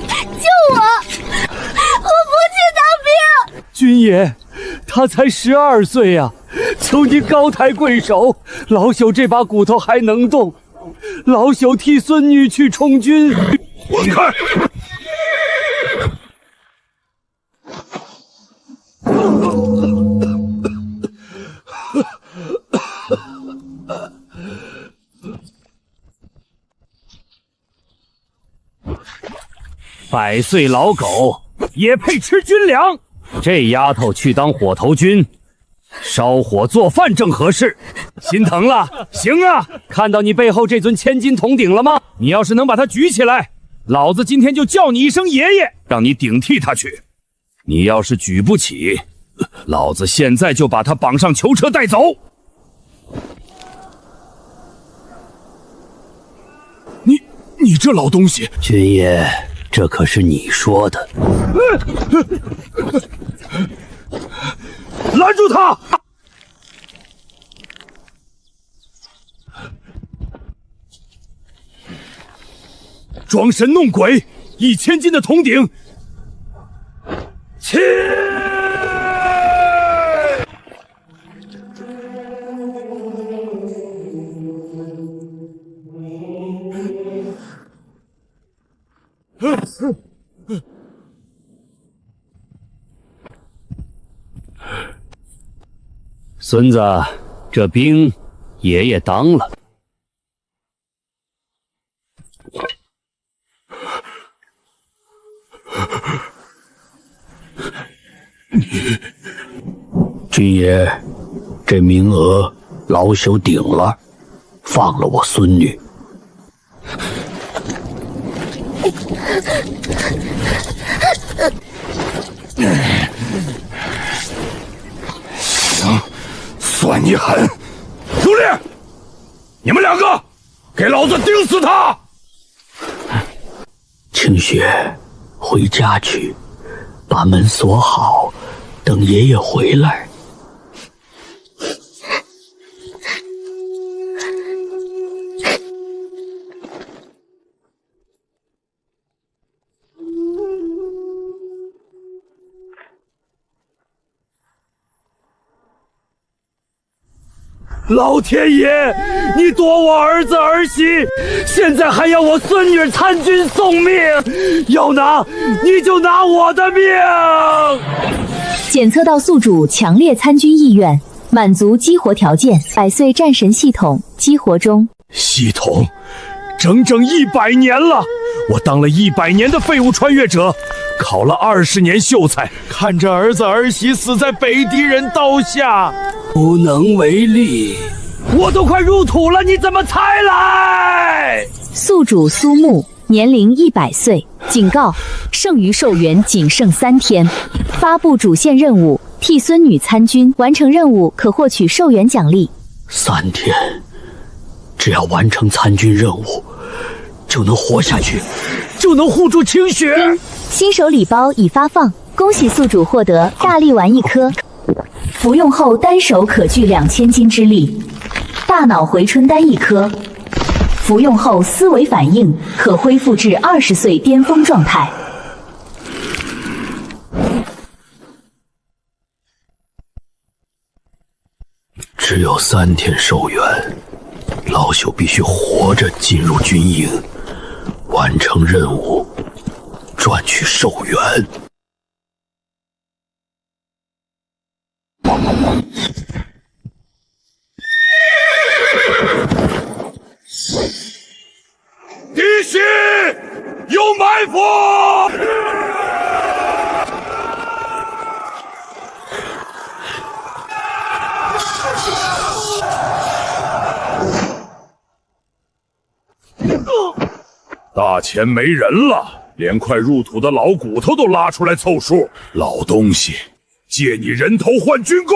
救我！我不去当兵。军爷，他才12岁呀，求您高抬贵手，老朽这把骨头还能动，老朽替孙女去充军。滚开！100岁老狗也配吃军粮？这丫头去当火头军，烧火做饭正合适。心疼了，行啊！看到你背后这尊千斤铜鼎了吗？你要是能把它举起来，老子今天就叫你一声爷爷，让你顶替他去。你要是举不起，老子现在就把他绑上囚车带走。你这老东西！军爷，这可是你说的。拦住他！装神弄鬼，1000斤的铜鼎，起！孙子，这兵爷爷当了。军爷，这名额老朽顶了，放了我孙女。行，算你狠！朱烈，你们2个给老子盯死他！清雪，回家去，把门锁好，等爷爷回来。老天爷，你夺我儿子儿媳，现在还要我孙女参军送命，要拿你就拿我的命！检测到宿主强烈参军意愿，满足激活条件，100岁战神系统激活中。系统，整整100年了，我当了100年的废物穿越者，考了20年秀才，看着儿子儿媳死在北狄人刀下，无能为力。我都快入土了，你怎么才来？宿主苏木，年龄100岁。警告：剩余寿元仅剩3天。发布主线任务：替孙女参军，完成任务可获取寿元奖励。3天，只要完成参军任务，就能活下去，就能护住清雪。新手礼包已发放，恭喜宿主获得大力丸1颗，服用后单手可聚2000斤之力；大脑回春丹1颗，服用后思维反应可恢复至20岁巅峰状态。只有3天寿元，老朽必须活着进入军营，完成任务，赚取寿元。敌袭，有埋伏！大前没人了，连块入土的老骨头都拉出来凑数。老东西，借你人头换军功！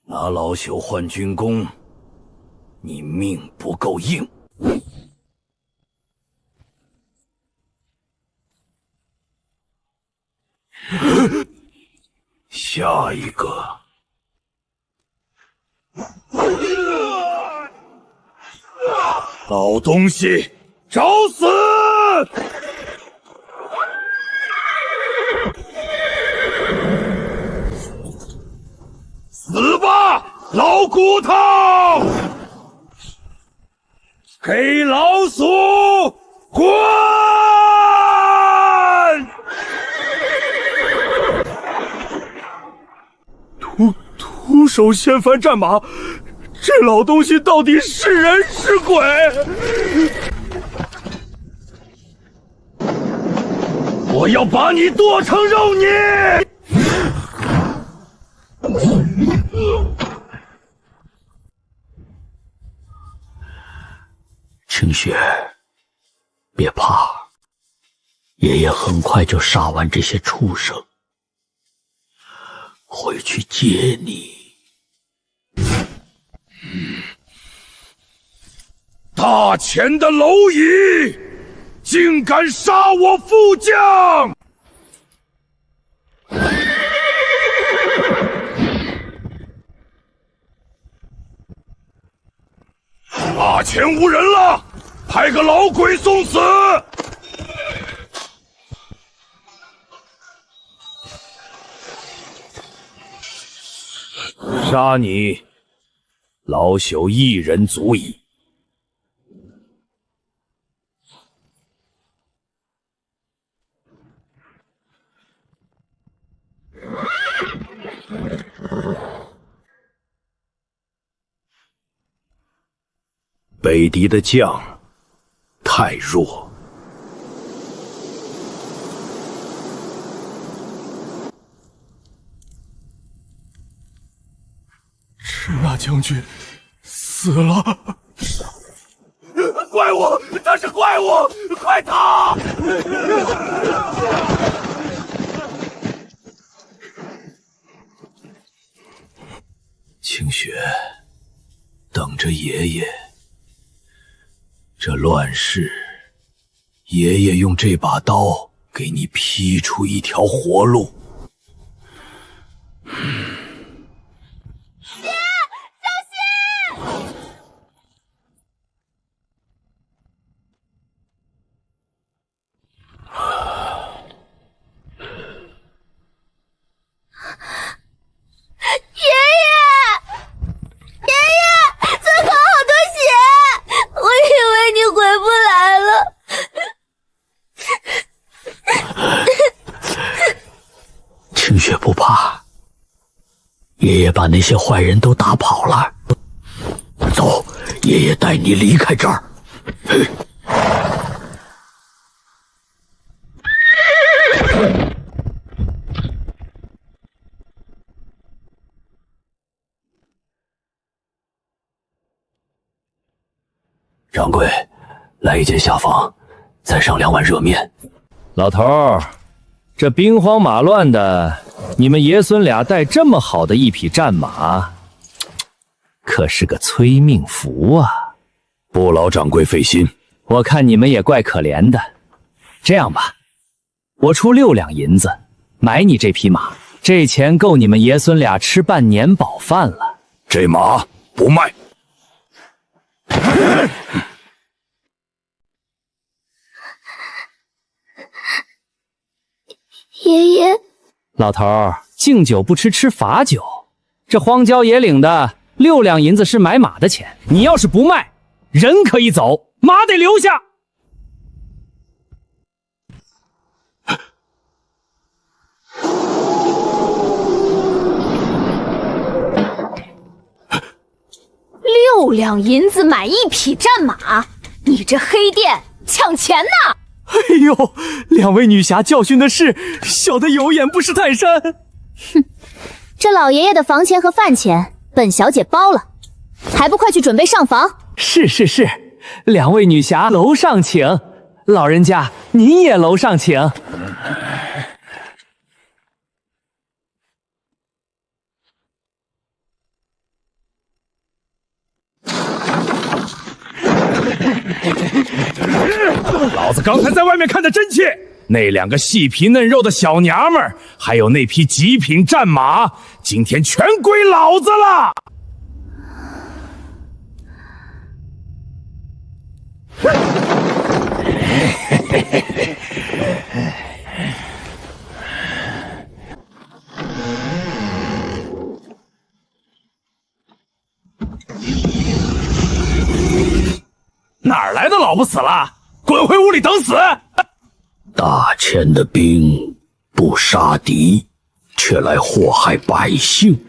拿老朽换军功，你命不够硬。下一个。老东西，找死！死吧，老骨头！给老鼠滚！徒手掀翻战马，这老东西到底是人是鬼？我要把你剁成肉泥！清雪，别怕，爷爷很快就杀完这些畜生，回去接你。大钱的蝼蚁，竟敢杀我副将！大钱无人了，派个老鬼送死！杀你，老朽一人足矣。北狄的将太弱，赤那将军死了。怪物，他是怪物，快逃！清雪，等着爷爷。这乱世，爷爷用这把刀给你劈出一条活路。姐，小心！爷爷，嘴口好多血，我以为你回不来了。清雪不怕，爷爷把那些坏人都打跑了。走，爷爷带你离开这儿。掌柜，来一间下房，再上2碗热面。老头儿，这兵荒马乱的，你们爷孙俩带这么好的一匹战马，可是个催命符啊！不劳掌柜费心，我看你们也怪可怜的。这样吧，我出6两银子买你这匹马，这钱够你们爷孙俩吃半年饱饭了。这马不卖。爷爷，老头儿，敬酒不吃吃罚酒。这荒郊野岭的6两银子是买马的钱，你要是不卖，人可以走，马得留下。6两银子买一匹战马，你这黑店抢钱呢！哎呦，两位女侠教训的是，小的有眼不识泰山。哼，这老爷爷的房钱和饭钱，本小姐包了，还不快去准备上房？是是是，两位女侠楼上请，老人家您也楼上请。老子刚才在外面看得真切，那2个细皮嫩肉的小娘们儿，还有那匹极品战马，今天全归老子了。哪儿来的老不死了？滚回屋里等死！大千的兵不杀敌，却来祸害百姓。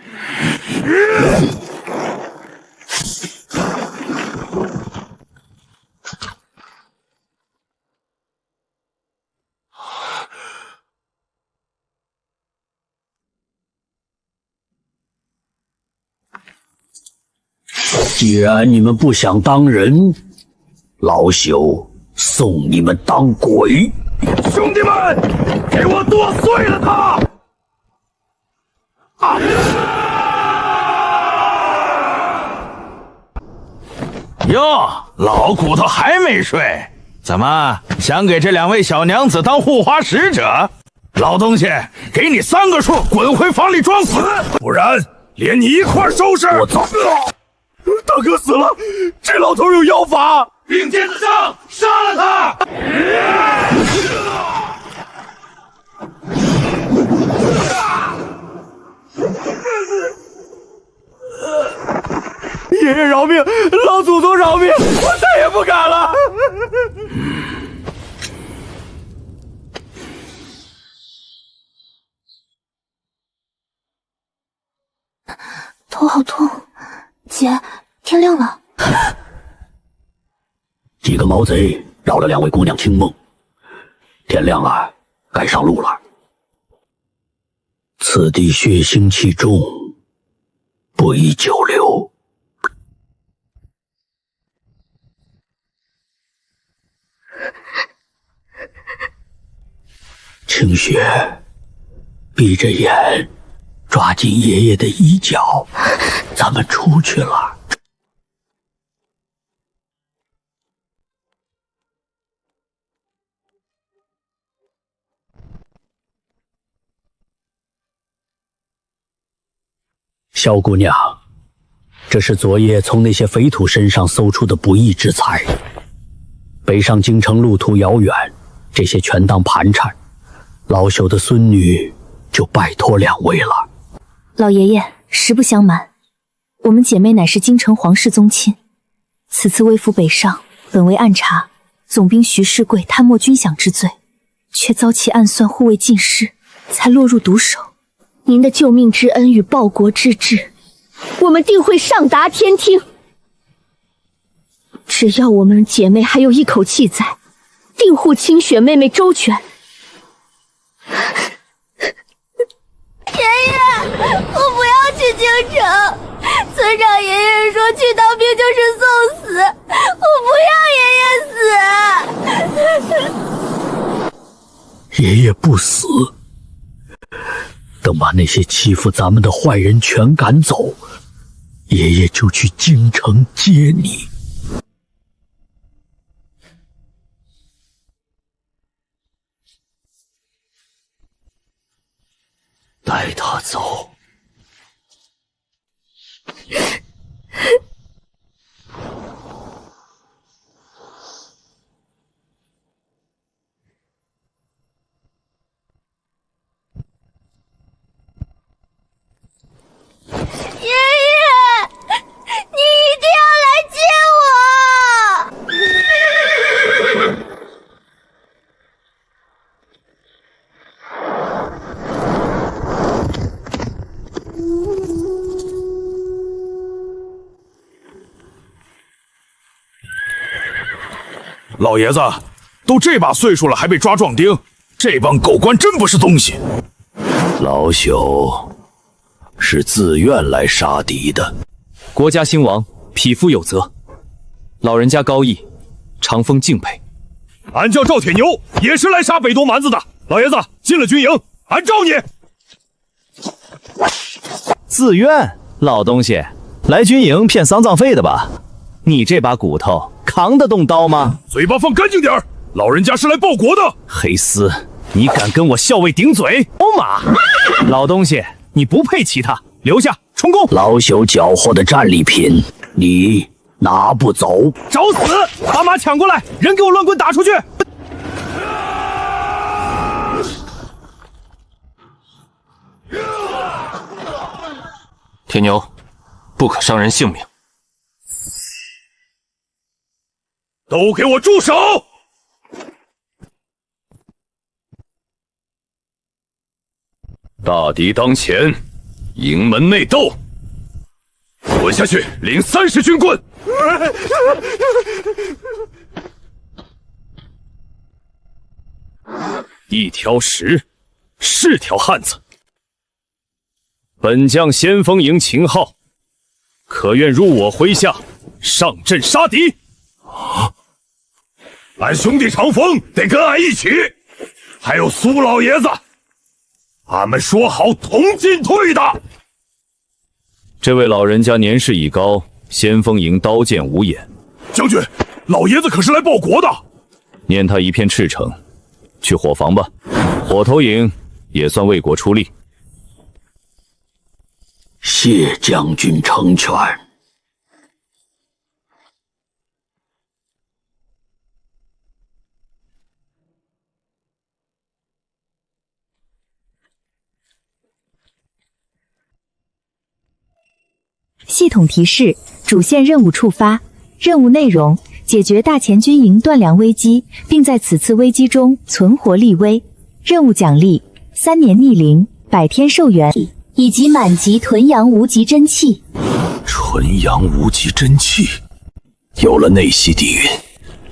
既然你们不想当人，老朽送你们当鬼。兄弟们，给我剁碎了他！哟，老骨头还没睡，怎么想给这2位小娘子当护花使者？老东西，给你3个数，滚回房里装死，不然连你一块收拾！我操！大哥死了，这老头有妖法，并肩子上，杀了他！爷爷饶命，老祖宗饶命，我再也不敢了。头好痛，姐，天亮了。几个毛贼扰了2位姑娘清梦，天亮了，该上路了。此地血腥气重，不宜久留。清雪，闭着眼，抓紧爷爷的衣角，咱们出去了。萧姑娘，这是昨夜从那些匪土身上搜出的不义之财。北上京城路途遥远，这些全当盘缠。老朽的孙女就拜托2位了。老爷爷，实不相瞒，我们姐妹乃是京城皇室宗亲，此次微服北上，本为暗查，总兵徐世贵贪墨军饷之罪，却遭其暗算护卫尽失，才落入毒手。您的救命之恩与报国之志，我们定会上达天听。只要我们姐妹还有一口气在，定护清雪妹妹周全。爷爷，我不要去京城。村长爷爷说去当兵就是送死，我不要爷爷死。爷爷不死，等把那些欺负咱们的坏人全赶走，爷爷就去京城接你。带他走。爷爷，你一定要来接我！老爷子，都这把岁数了还被抓壮丁，这帮狗官真不是东西。老朽是自愿来杀敌的。国家兴亡，匹夫有责。老人家高义，长风敬佩。俺叫赵铁牛，也是来杀北东蛮子的。老爷子，进了军营，俺罩你。自愿，老东西，来军营骗丧葬费的吧？你这把骨头扛得动刀吗？嘴巴放干净点儿，老人家是来报国的。黑丝，你敢跟我校尉顶嘴？欧马，老东西，你不配骑他，留下充公。老朽缴获的战利品，你拿不走。找死！把马抢过来，人给我乱棍打出去！铁牛，不可伤人性命。都给我住手！大敌当前，营门内斗。滚下去，领30军棍！一条石是条汉子。本将先锋营秦昊，可愿入我麾下，上阵杀敌？俺兄弟长风得跟俺一起，还有苏老爷子，俺们说好同进退的。这位老人家年事已高，先锋营刀剑无眼。将军，老爷子可是来报国的。念他一片赤诚，去伙房吧。火头营也算为国出力。谢将军成全。系统提示：主线任务触发。任务内容：解决大前军营断粮危机，并在此次危机中存活立威。任务奖励：3年逆鳞、100天寿元以及满级屯阳无极真气。纯阳无极真气，有了内息底蕴，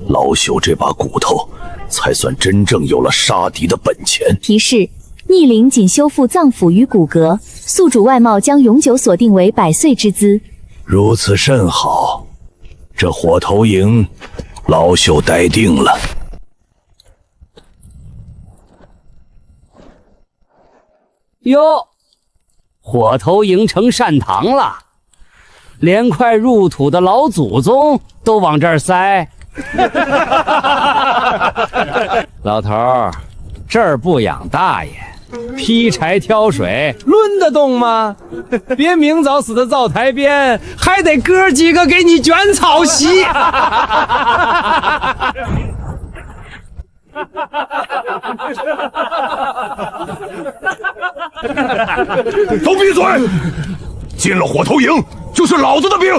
老朽这把骨头才算真正有了杀敌的本钱。提示：逆鳞仅修复脏腑与骨骼，宿主外貌将永久锁定为100岁之姿。如此甚好，这火头营老朽待定了。哟，火头营成善堂了，连块入土的老祖宗都往这儿塞。老头儿，这儿不养大爷，劈柴挑水轮得动吗？别明早死在灶台边，还得哥几个给你卷草席。都闭嘴！进了火头营就是老子的兵，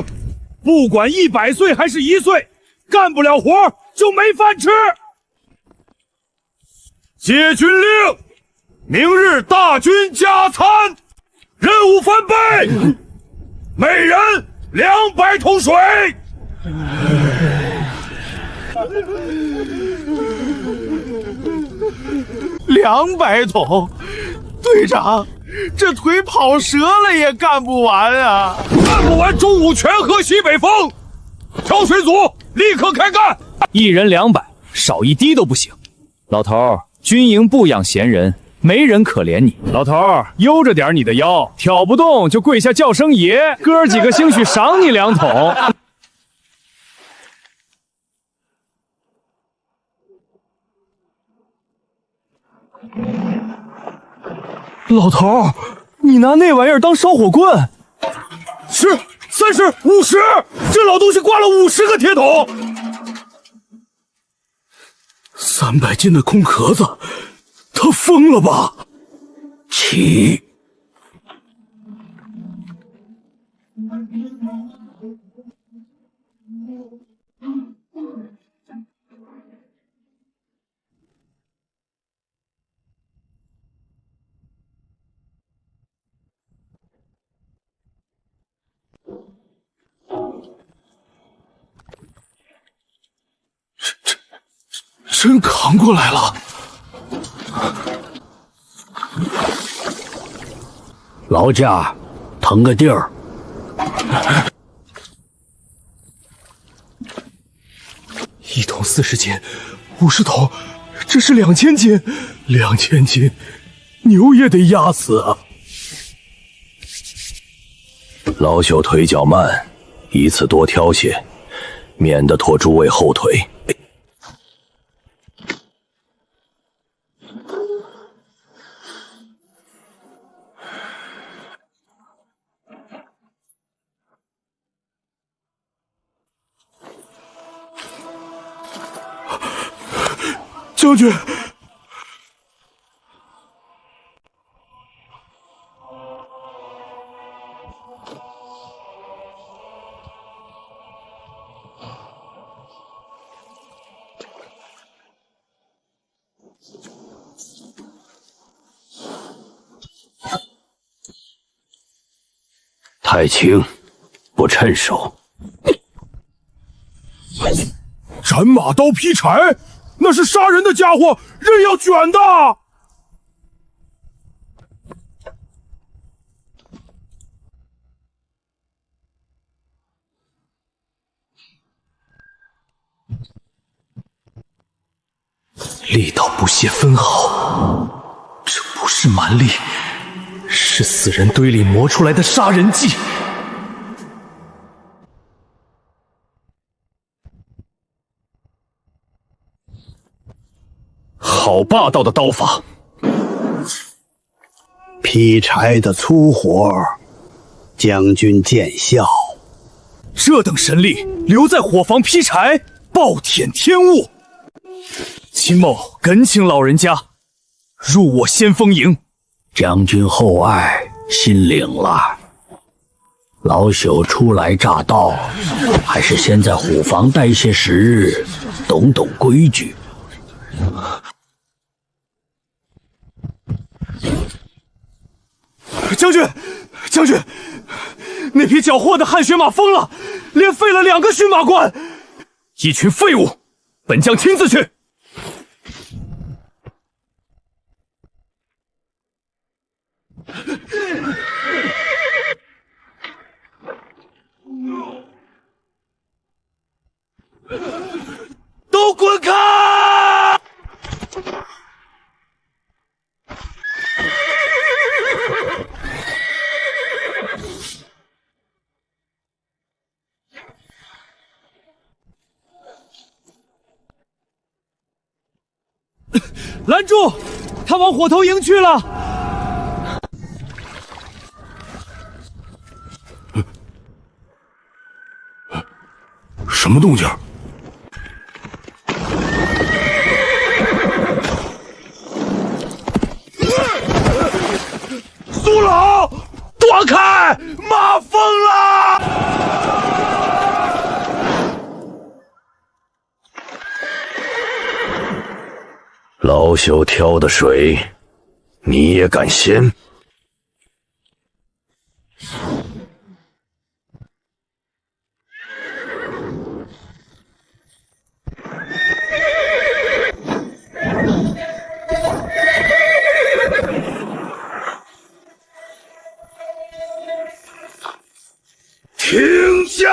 不管100岁还是1岁，干不了活就没饭吃。接军令，明日大军加餐，任务翻倍，每人200桶水。200桶，队长，这腿跑折了也干不完啊！干不完，中午全喝西北风。挑水组立刻开干，一人200，少一滴都不行。老头儿，军营不养闲人，没人可怜你。老头儿，悠着点你的腰，挑不动就跪下叫声爷，哥儿几个兴许赏你2桶。老头儿，你拿那玩意儿当烧火棍？是30、50，这老东西挂了50个铁桶，300斤的空壳子，他疯了吧？起！真扛过来了。劳驾，腾个地儿。1桶40斤，50桶，这是2000斤，2000斤，牛也得压死啊！老朽腿脚慢，一次多挑些，免得拖诸位后腿。将军，太轻，不趁手。斩马刀劈柴，那是杀人的家伙，人要卷的。力道不泄分毫，这不是蛮力，是死人堆里磨出来的杀人技。好霸道的刀法！劈柴的粗活，将军见笑。这等神力，留在伙房劈柴，暴殄天物。秦某恳请老人家入我先锋营。将军厚爱，心领了。老朽初来乍到，还是先在虎房待些时日，懂懂规矩。将军，那匹缴获的汗血马疯了，连废了2个驯马官，一群废物，本将亲自去。都滚开！拦住！他往火头营去了。什么动静？苏老，躲开！马疯了！老朽挑的水，你也敢掀？停下！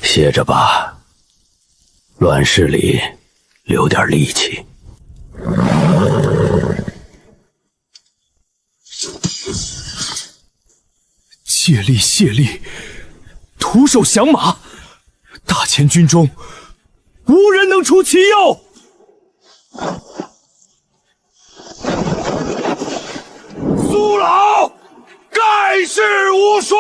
歇着吧，乱世里留点力气。借力卸力，徒手降马，大千军中无人能出其右。苏老，盖世无双！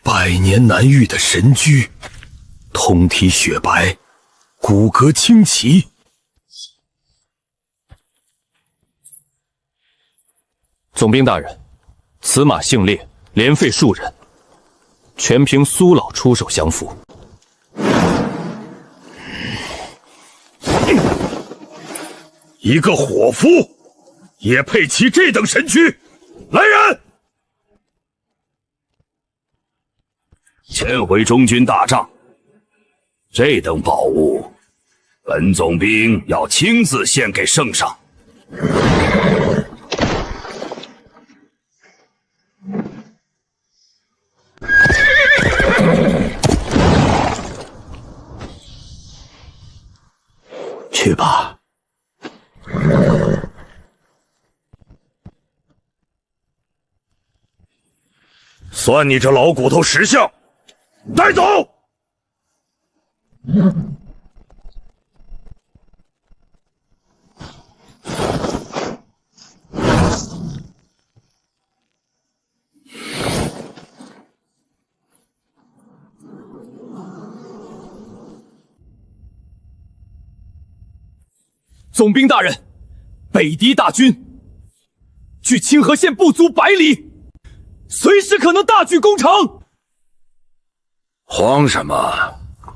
百年难遇的神驹，通体雪白，骨骼清奇。总兵大人，此马姓烈，连废数人，全凭苏老出手降服。一个伙夫也配骑这等神驹？来人！前回中军大帐，这等宝物，本总兵要亲自献给圣上。去吧。算你这老骨头识相，带走。总兵大人，北敌大军距清河县不足100里，随时可能大举攻城。慌什么？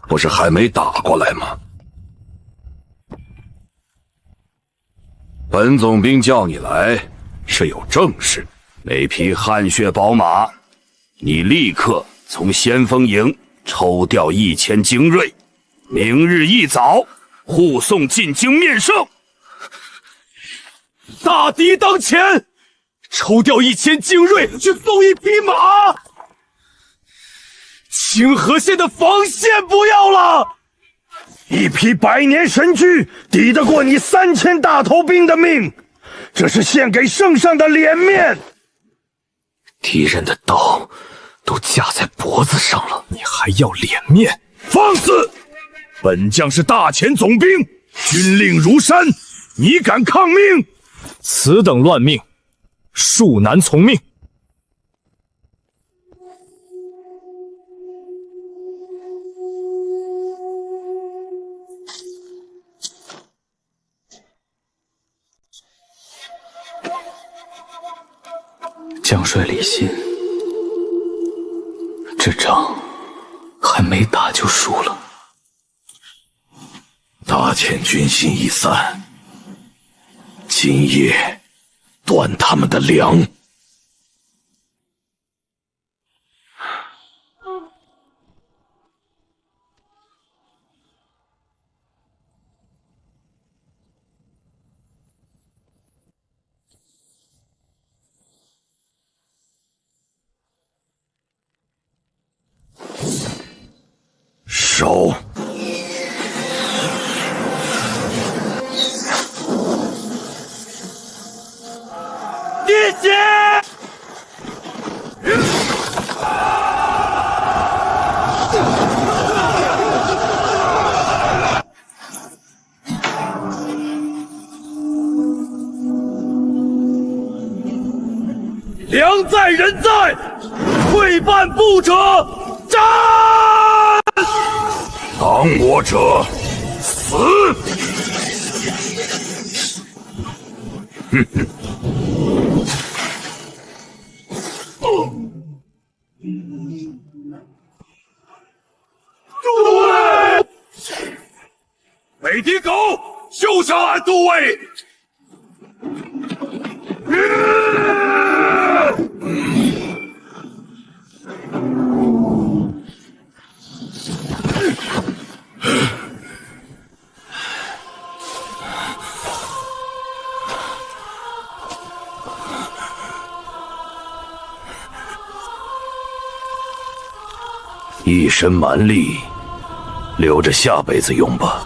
不是还没打过来吗？本总兵叫你来是有正事。那匹汗血宝马，你立刻从先锋营抽调1000精锐，明日一早护送进京面圣。大敌当前，抽调1000精锐去送一匹马。清河县的防线不要了，一匹100年神驹抵得过你3000大头兵的命，这是献给圣上的脸面。敌人的刀都架在脖子上了，你还要脸面？放肆！本将是大前总兵，军令如山，你敢抗命？此等乱命，恕难从命。将帅李信，这仗还没打就输了。大前军心已散，今夜断他们的粮。手！弟姐！粮在人在，退半步者战！挡我者死！哼哼。诸位，北敌狗，休想俺都尉！一身蛮力，留着下辈子用吧。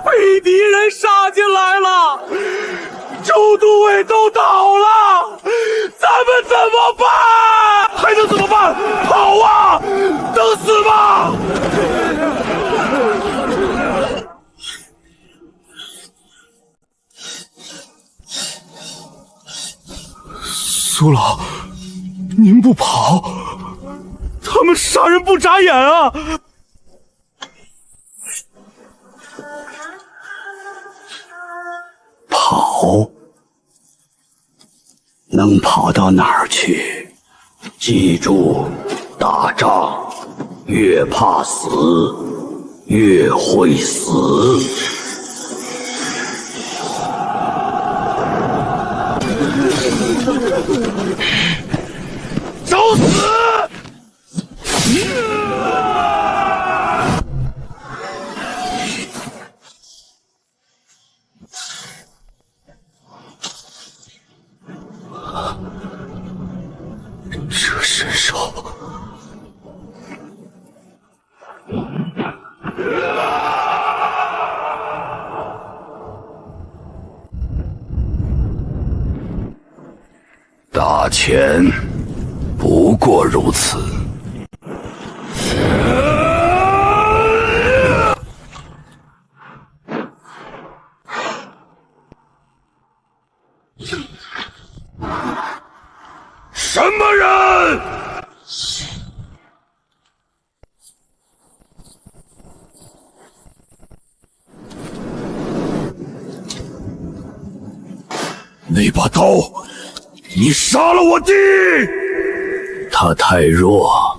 被敌人杀进来了，周都尉都倒了，咱们怎么办？还能怎么办？跑啊！等死吧！苏老，您不跑，他们杀人不眨眼啊！跑？能跑到哪儿去？记住，打仗越怕死，越会死。找死！这身手，大钱不过如此。什么人？那把刀，你杀了我弟！他太弱，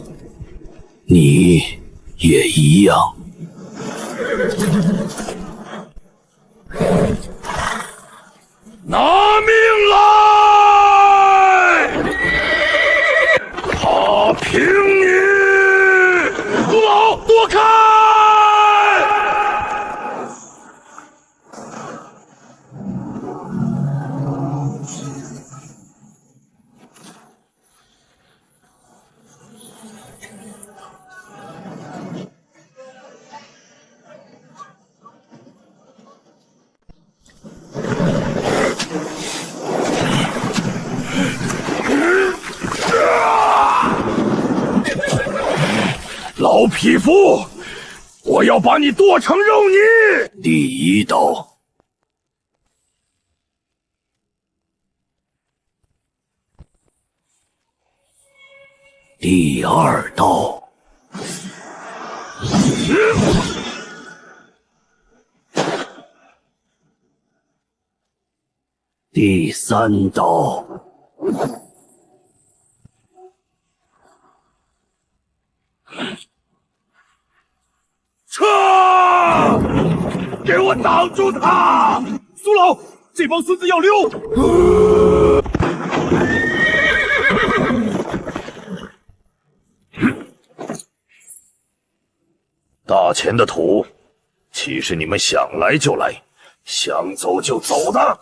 你也一样。拿命来！他凭你！苏老，躲开！老匹夫，我要把你剁成肉泥！第一刀，第二刀，第三刀。撤！给我挡住他！苏老，这帮孙子要溜！大钱的土，岂是你们想来就来、想走就走的？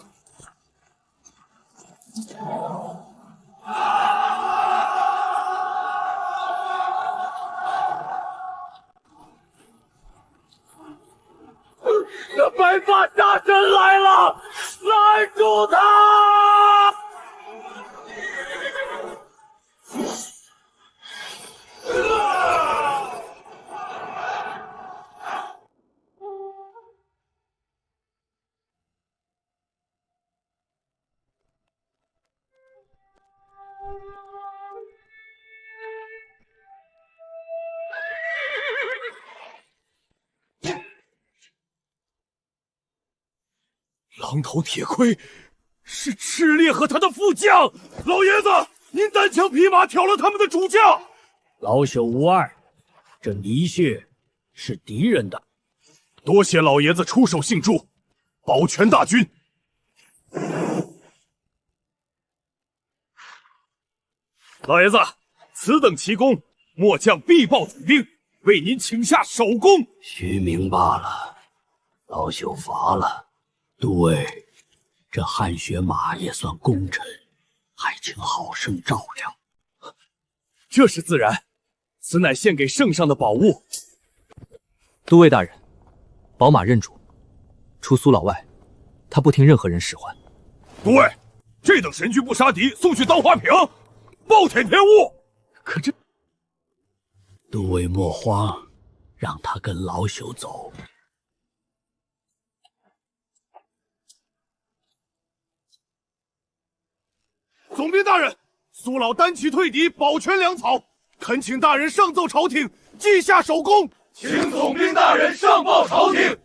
这白发大神来了，拦住他！狼头铁盔是赤烈和他的副将，老爷子，您单枪匹马挑了他们的主将。老朽无碍，这泥穴是敌人的。多谢老爷子出手相助，保全大军。老爷子，此等奇功，末将必报总兵，为您请下首功。虚名罢了，老朽罚了。都尉，这汗血马也算功臣，还请好生照料。这是自然，此乃献给圣上的宝物。都尉大人，宝马认主，除苏老外，他不听任何人使唤。都尉，这等神驹不杀敌，送去当花瓶，暴殄天物。可这……都尉莫慌，让他跟老朽走。总兵大人，苏老单骑退敌，保全粮草，恳请大人上奏朝廷，记下首功。请总兵大人上报朝廷。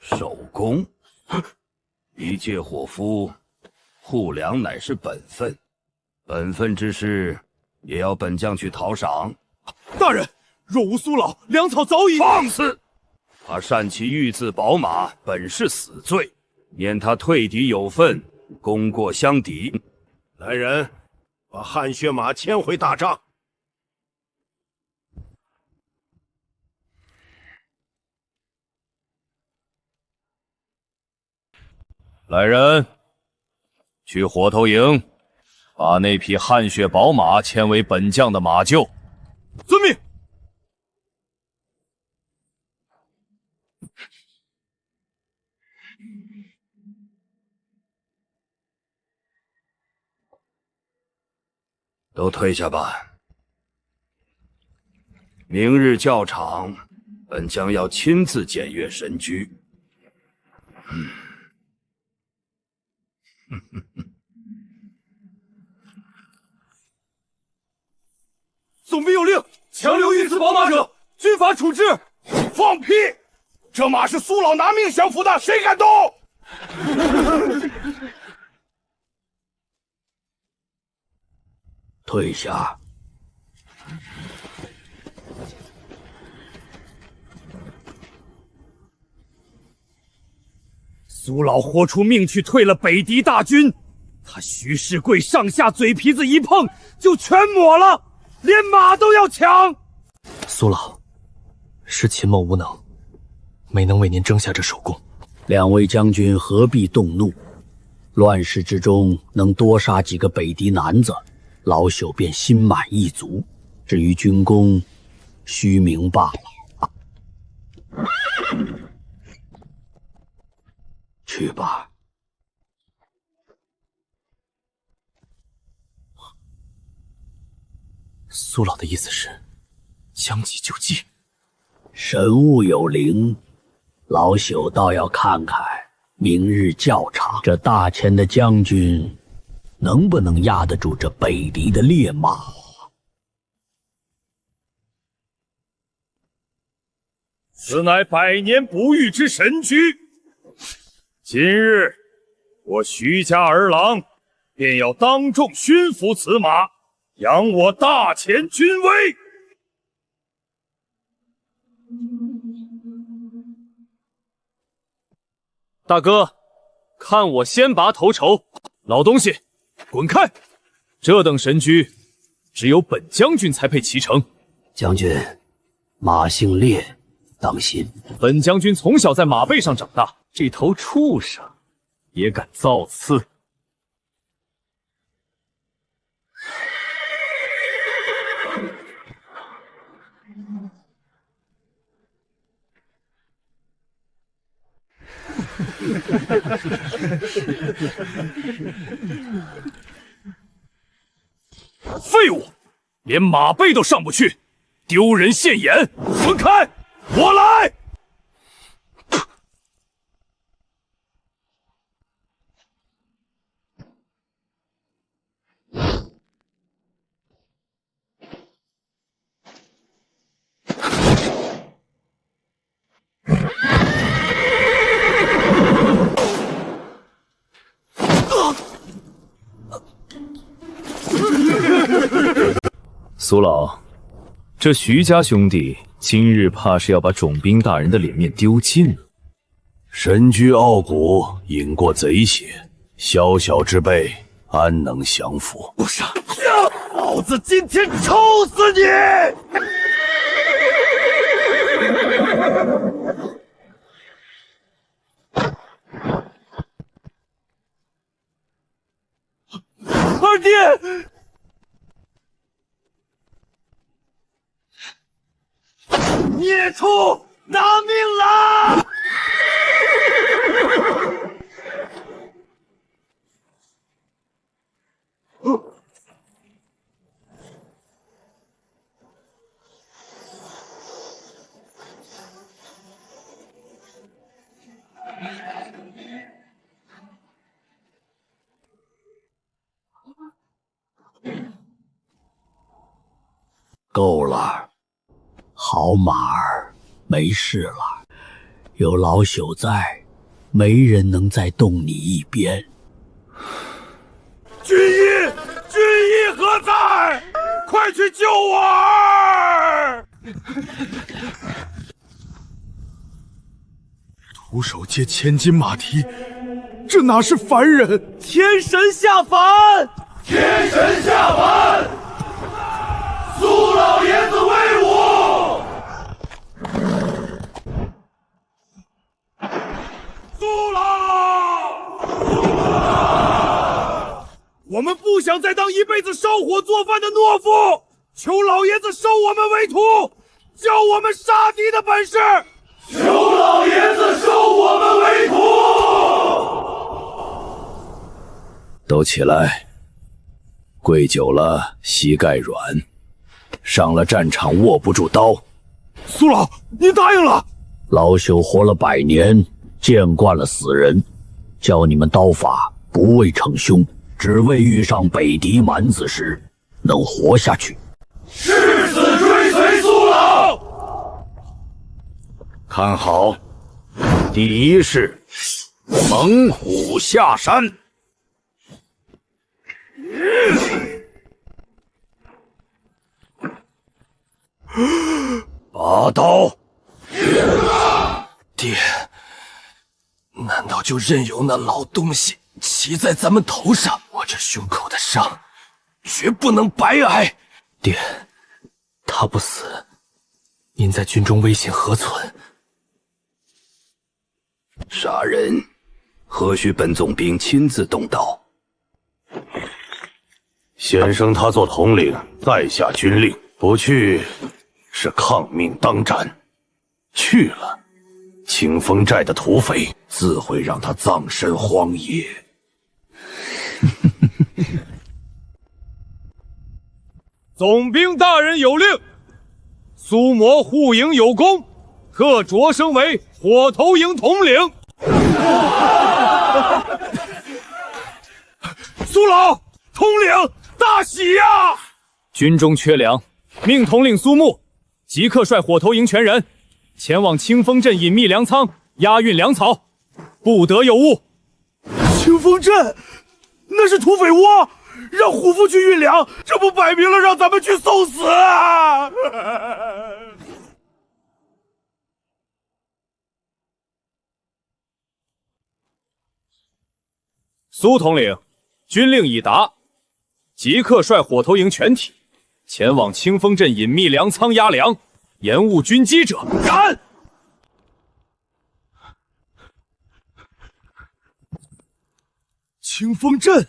首功？一介伙夫，护粮乃是本分，本分之事也要本将去讨赏。大人，若无苏老，粮草早已……放肆！他擅骑御赐宝马，本是死罪，免他退敌有份，功过相抵。来人，把汗血马牵回大帐。来人，去火头营，把那匹汗血宝马牵为本将的马厩。遵命。都退下吧。明日教场，本将要亲自检阅神驹。总兵有令，强留御赐宝马者，军法处置。放屁！这马是苏老拿命降服的，谁敢动？退下。苏老豁出命去退了北狄大军，他徐世贵上下嘴皮子一碰就全抹了，连马都要抢。苏老，是秦某无能，没能为您争下这首功。两位将军何必动怒？乱世之中能多杀几个北狄男子，老朽便心满意足。至于军功，虚名罢了。去吧。苏老的意思是将计就计。神物有灵，老朽倒要看看明日教场这大钱的将军能不能压得住这北狄的烈马。此乃百年不遇之神驹，今日我徐家儿郎便要当众驯服此马，扬我大钱军威。大哥，看我先拔头筹！老东西，滚开！这等神驹，只有本将军才配骑乘。将军，马姓烈，当心！本将军从小在马背上长大，这头畜生也敢造次！废物，连马背都上不去，丢人现眼！滚开！我来！苏老，这徐家兄弟今日怕是要把种兵大人的脸面丢尽了。神驹傲骨，饮过贼血，小小之辈安能降服？不杀！老子今天抽死你！二弟！孽畜，拿命来！够了，好马儿，没事了。有老朽在，没人能再动你一鞭。军医何在？快去救我儿！徒手接千金马蹄，这哪是凡人？天神下凡！天神下凡！苏老爷子威武！苏老！我们不想再当一辈子烧火做饭的懦夫，求老爷子收我们为徒，教我们杀敌的本事。求老爷子收我们为徒。都起来，跪久了膝盖软，上了战场握不住刀。苏老，您答应了。老朽活了100年，见惯了死人，教你们刀法不为逞凶，只为遇上北狄蛮子时能活下去。誓死追随苏老。看好，第一式猛虎下山。拔刀！爹，难道就任由那老东西骑在咱们头上？我这胸口的伤，绝不能白挨。爹，他不死，您在军中威信何存？杀人，何须本总兵亲自动刀？先生他做统领，在下军令，不去是抗命当斩，去了，清风寨的土匪自会让他葬身荒野。总兵大人有令，苏魔护营有功，特擢升为火头营统领。苏老统领大喜呀！军中缺粮，命统领苏木即刻率火头营全人前往清风镇隐秘粮仓押运粮草，不得有误。清风镇，那是土匪窝，让虎父去运粮，这不摆明了让咱们去送死啊！苏统领，军令已达，即刻率火头营全体前往清风镇隐秘粮仓押粮，延误军机者斩！清风镇，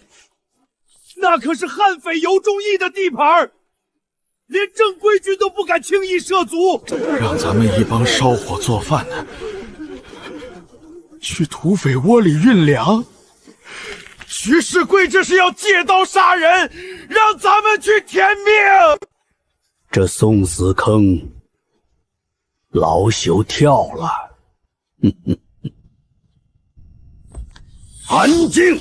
那可是悍匪尤仲义的地盘，连正规军都不敢轻易涉足。让咱们一帮烧火做饭的去土匪窝里运粮，徐世贵这是要借刀杀人，让咱们去填命。这送死坑，老朽跳了。安静！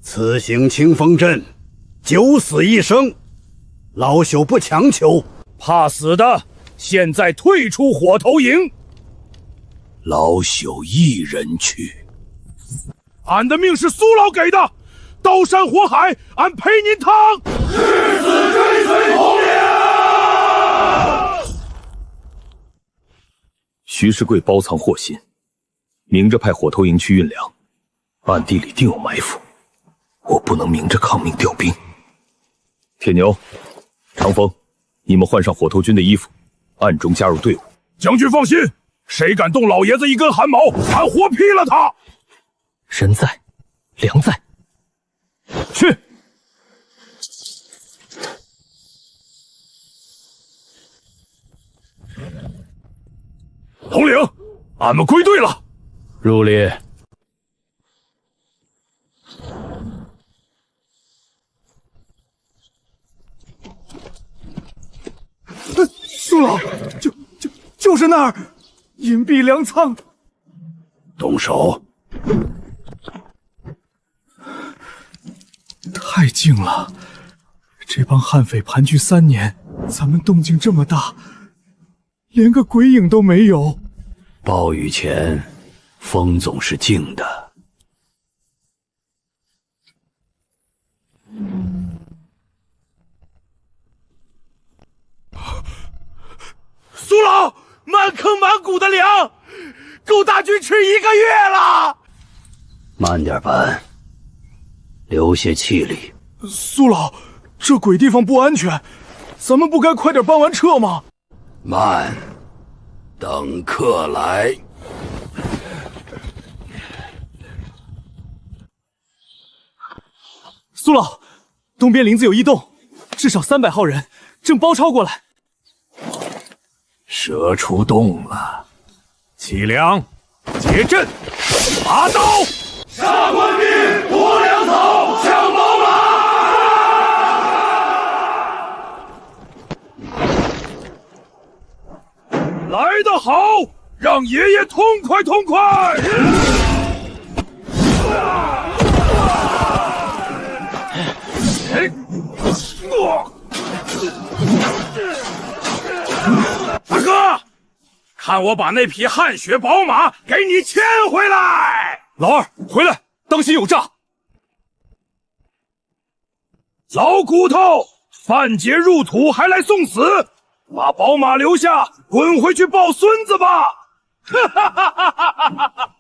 此行清风镇，九死一生，老朽不强求。怕死的，现在退出火头营。老朽一人去。俺的命是苏老给的，刀山火海，俺陪您趟。誓死追随统领。徐世贵包藏祸心，明着派火头营去运粮，暗地里定有埋伏。我不能明着抗命调兵。铁牛、长风，你们换上火头军的衣服，暗中加入队伍。将军放心，谁敢动老爷子一根汗毛，俺活劈了他。人在，粮在。去。统领，俺们归队了。入列。苏老，就是那儿，隐蔽粮仓。动手。太静了，这帮悍匪盘踞3年，咱们动静这么大，连个鬼影都没有。暴雨前，风总是静的。苏老，满坑满谷的粮，够大军吃1个月了。慢点搬，留些气力。苏老，这鬼地方不安全，咱们不该快点搬完撤吗？慢，等客来。苏老，东边林子有异动，至少300号人正包抄过来。蛇出洞了，起粮，结阵，拔刀，杀官兵，夺粮草，抢宝马。来得好，让爷爷痛快痛快。大哥，看我把那匹汗血宝马给你牵回来。老二，回来，当心有诈。老骨头，范节入土还来送死，把宝马留下，滚回去抱孙子吧！哈哈哈哈哈哈！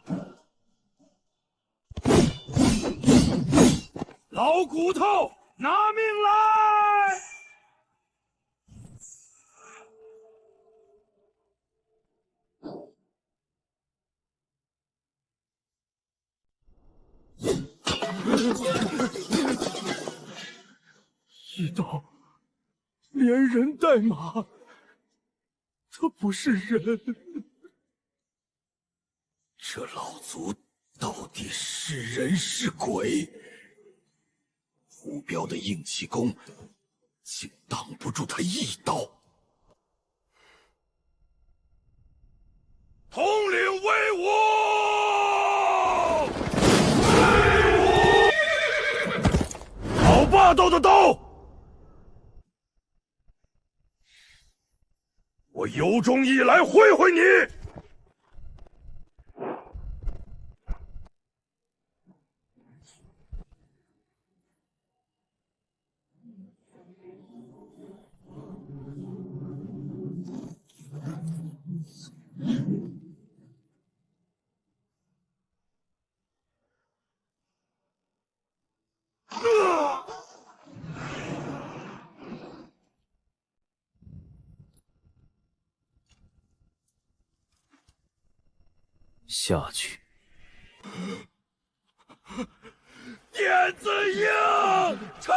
老骨头，拿命来！一刀连人带马，他不是人。这老族到底是人是鬼？虎彪的硬气功竟挡不住他一刀。统领威武！好霸道的刀！我有种一来会会你！下去。电子鹰，冲！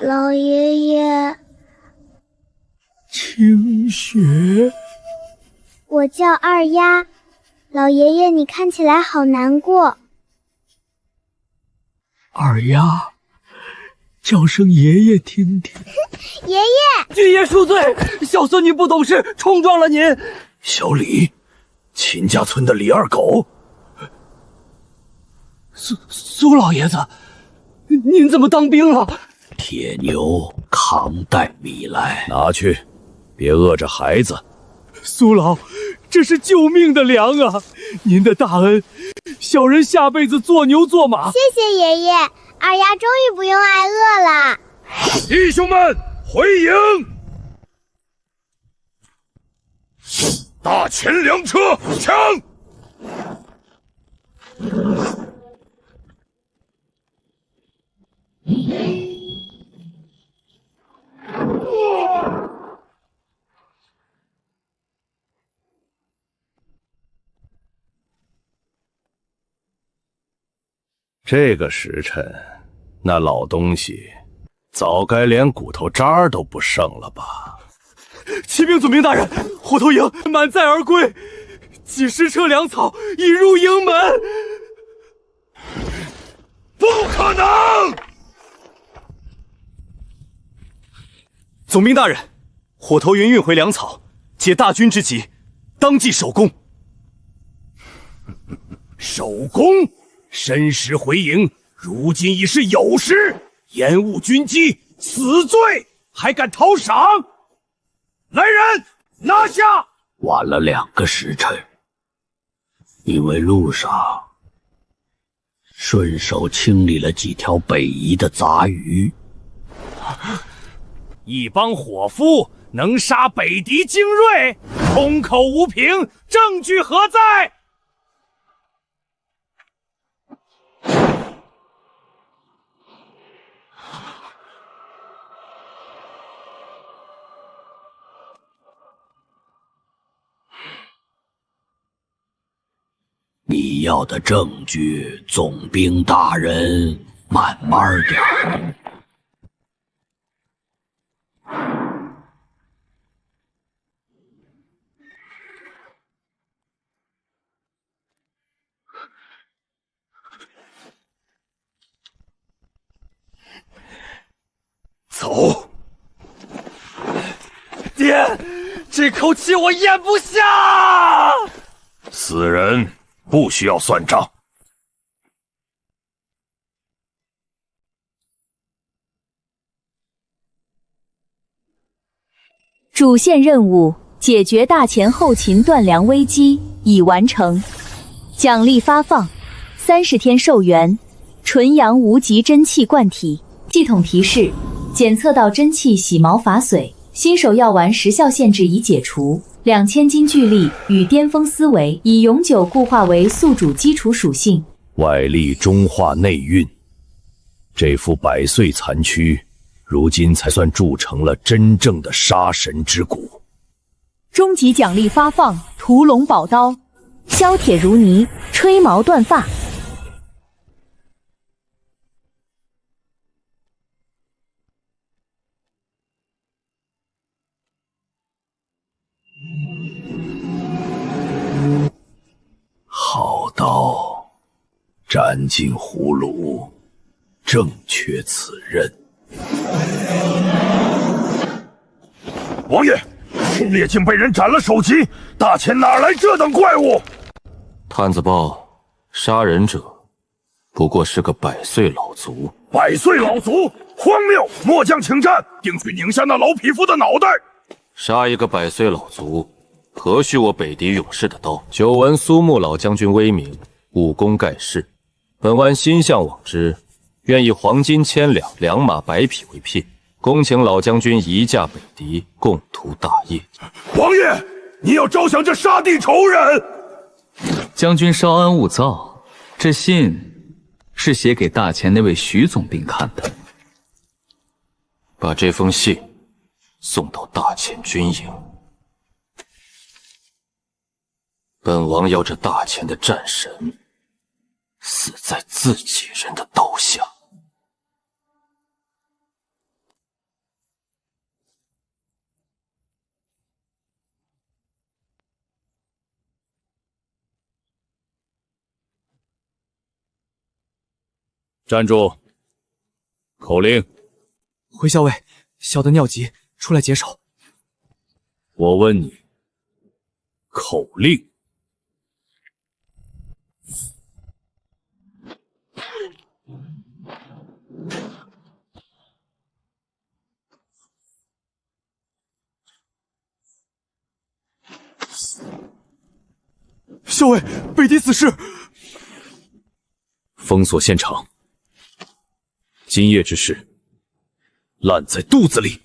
老爷爷，清雪，我叫二丫。老爷爷，你看起来好难过。二丫，叫声爷爷听听。爷爷，君爷恕罪，小孙女不懂事，冲撞了您。小李，秦家村的李二狗。苏老爷子，您怎么当兵了？铁牛扛袋米来，拿去，别饿着孩子。苏老，这是救命的粮啊！您的大恩，小人下辈子做牛做马。谢谢爷爷，二丫终于不用挨饿了。弟兄们，回营！大前粮车，抢！这个时辰，那老东西早该连骨头渣都不剩了吧？启禀总兵大人，虎头营满载而归，几十车粮草已入营门。不可能！总兵大人，虎头营运回粮草，解大军之急，当即守攻。守攻？申时回营，如今已是酉时，延误军机，死罪，还敢讨赏？来人，拿下！晚了2个时辰，因为路上顺手清理了几条北移的杂鱼。一帮伙夫能杀北敌精锐，空口无凭，证据何在？你要的证据，总兵大人，慢慢点。走！爹，这口气我咽不下。死人不需要算账。主线任务解决大前后勤断粮危机已完成，奖励发放：30天寿元，纯阳无极真气灌体。系统提示：检测到真气洗毛法髓，新手药丸时效限制已解除。2000斤巨力与巅峰思维已永久固化为宿主基础属性。外力中化内蕴，这副百岁残躯，如今才算铸成了真正的杀神之骨。终极奖励发放：屠龙宝刀，削铁如泥，吹毛断发。好刀，斩尽葫芦，正缺此刃。王爷，兄烈竟被人斩了首级，大前哪来这等怪物？探子报，杀人者不过是个100岁老族。100岁老族，荒谬！末将请战，定去拧下那老匹夫的脑袋。杀一个100岁老族，何须我北狄勇士的刀？久闻苏木老将军威名，武功盖世，本丸心向往之，愿以黄金1000两、2马100匹为聘，恭请老将军移驾北狄，共图大业。王爷，你要招降这杀弟仇人？将军稍安勿躁，这信是写给大前那位徐总兵看的。把这封信送到大前军营。本王要这大前的战神死在自己人的刀下。站住！口令。回校尉，小的尿急，出来解手。我问你，口令。校尉，北狄死士。封锁现场。今夜之事，烂在肚子里。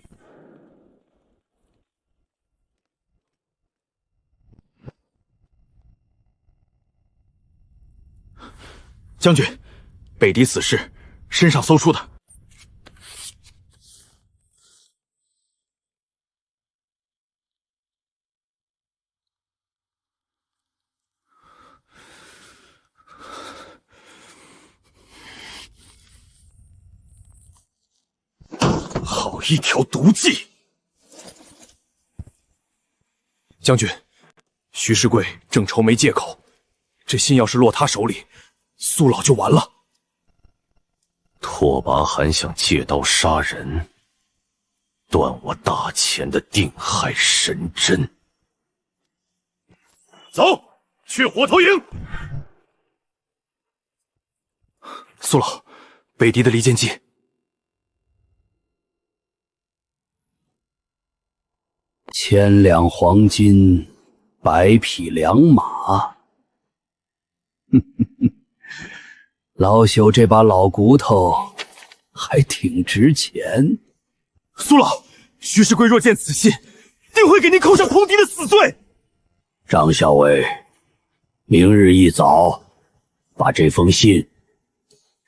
将军，北狄死士身上搜出的。好一条毒计！将军，徐世贵正愁没借口，这信要是落他手里，苏老就完了。拓跋汗想借刀杀人，断我大前的定海神针。走，去火头营。苏老，北狄的离间计。1000两黄金，100匹2马。老朽这把老骨头还挺值钱。苏老，徐世贵若见此信，定会给您扣上通敌的死罪。张校尉，明日一早把这封信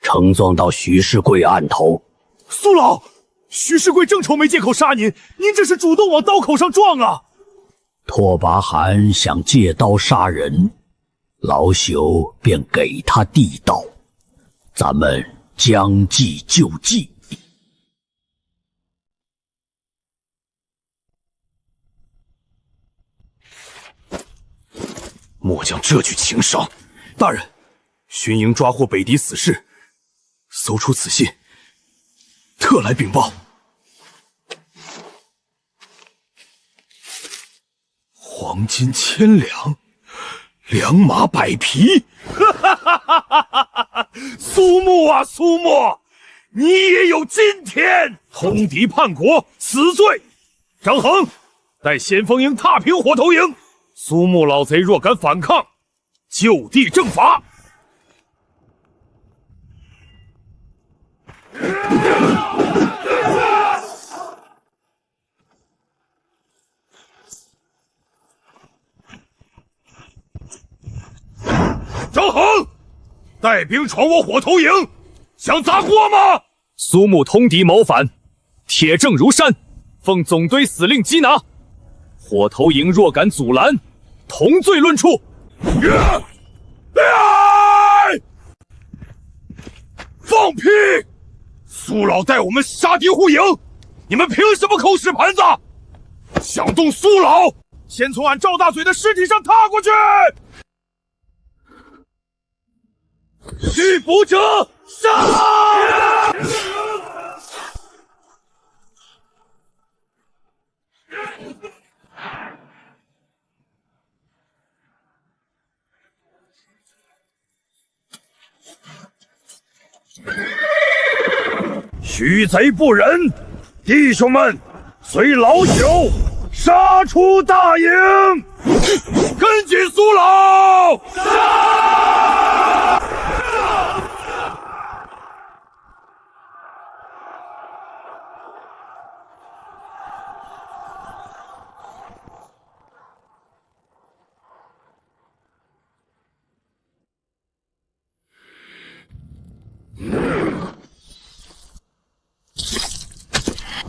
呈状到徐世贵案头。苏老，徐世贵正愁没借口杀您，您这是主动往刀口上撞啊！拓跋汗想借刀杀人，老朽便给他地道，咱们将计就计。末将这具情伤。大人，巡营抓获北狄死士，搜出此信，特来禀报。黄金1000两，2马100匹。苏木啊，苏木，你也有今天！通敌叛国，死罪！张衡，待先锋营踏平火头营，苏木老贼若敢反抗，就地正法。张衡，带兵闯我火头营，想砸锅吗？苏木通敌谋反，铁证如山，奉总队司令缉拿。火头营若敢阻拦，同罪论处。放屁！苏老带我们杀敌护营，你们凭什么抠屎盘子？想动苏老，先从俺赵大嘴的尸体上踏过去！拒捕者杀！许贼不仁，弟兄们，随老朽杀出大营，跟紧苏老！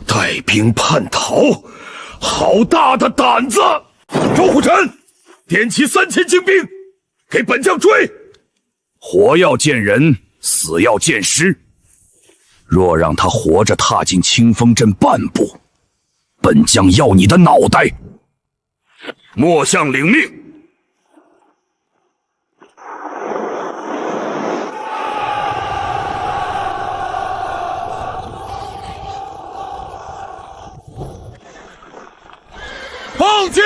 带兵叛逃，好大的胆子！周虎臣，点齐3000精兵，给本将追！活要见人，死要见尸。若让他活着踏进清风镇半步，本将要你的脑袋！末将领命。放箭！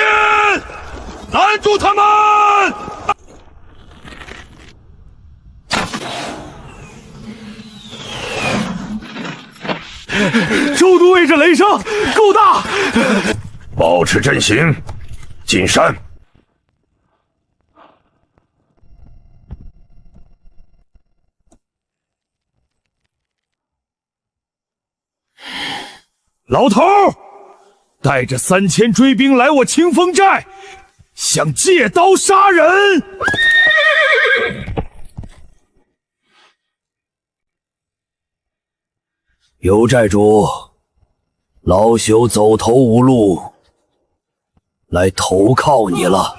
拦住他们！周都尉这雷声够大！保持阵型，进山。老头儿！带着3000追兵来我清风寨，想借刀杀人。有寨主，老朽走投无路，来投靠你了。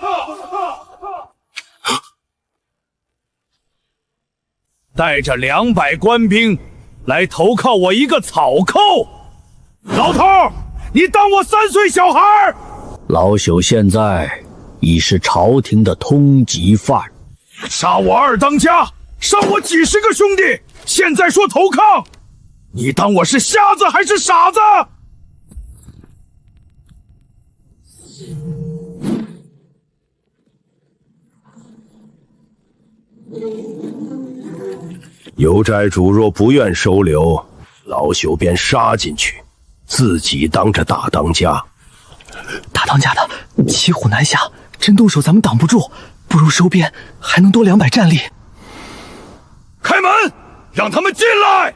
带着200官兵来投靠我一个草寇，老头儿！你当我3岁小孩？老朽现在已是朝廷的通缉犯，杀我2当家，伤我几10个兄弟，现在说投靠，你当我是瞎子还是傻子？有寨主若不愿收留，老朽便杀进去。自己当着大当家，大当家的骑虎难下，真动手咱们挡不住，不如收编，还能多200战力。开门，让他们进来！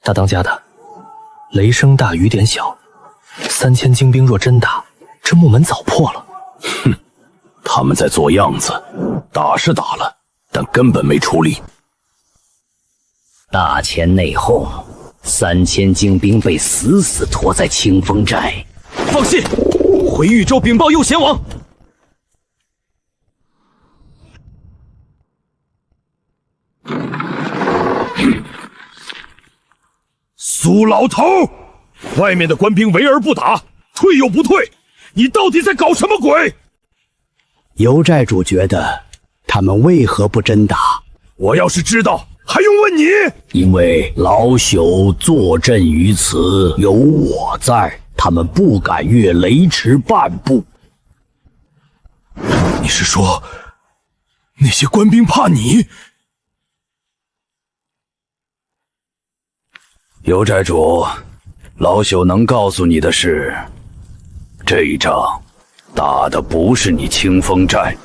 大当家的，雷声大雨点小，3000精兵若真打，这木门早破了。哼，他们在做样子，打是打了，但根本没出力。大前内讧，3000精兵被死死拖在清风寨。放信，回豫州禀报右贤王。苏老头，外面的官兵围而不打，退又不退，你到底在搞什么鬼？尤寨主觉得他们为何不真打？我要是知道，还用问你？因为老朽坐镇于此，有我在，他们不敢越雷池半步。你是说，那些官兵怕你？尤寨主，老朽能告诉你的是，这一仗打的不是你清风寨，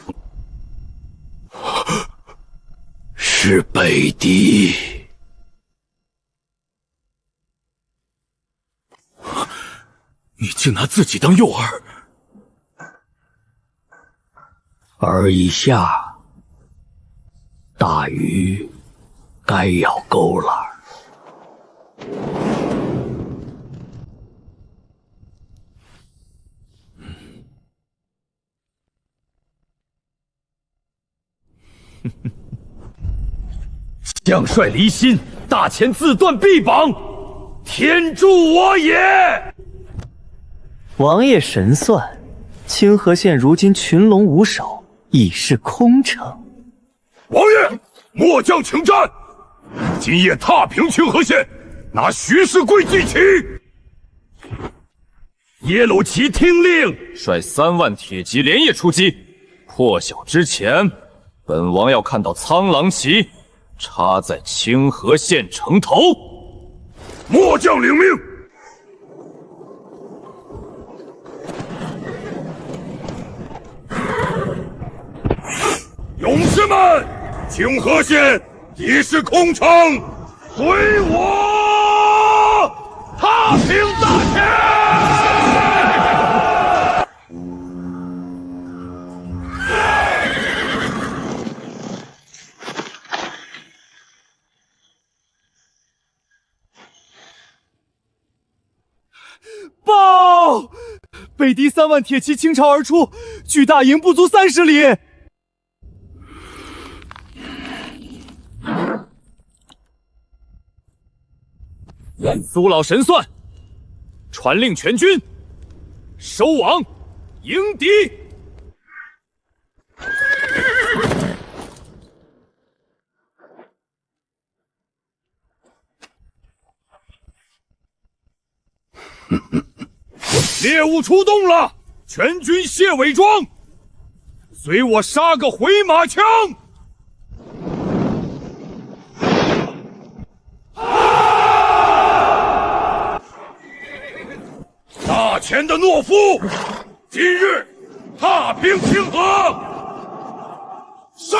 是北狄。你竟拿自己当诱饵！饵已下，大鱼该咬钩了。将帅离心，大前自断臂膀，天助我也！王爷神算，清河县如今群龙无首，已是空城。王爷，末将请战！今夜踏平清河县，拿徐世贵祭旗。耶鲁齐听令，率3万铁骑连夜出击。破晓之前，本王要看到苍狼旗插在清河县城头。末将领命。勇士们，清河县已是空城，随我踏平大前！报！北狄3万铁骑倾巢而出，距大营不足30里。苏老神算，传令全军收网迎敌。猎物出动了，全军卸伪装，随我杀个回马枪！大前的懦夫，今日踏平清河，杀！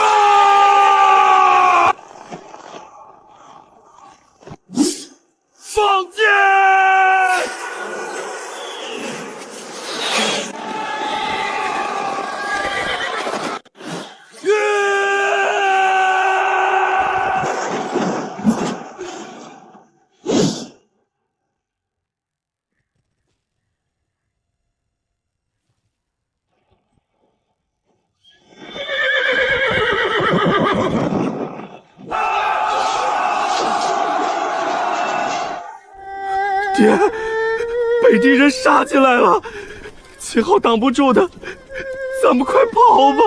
放箭！爹，北狄人杀进来了，秦昊挡不住的，咱们快跑吧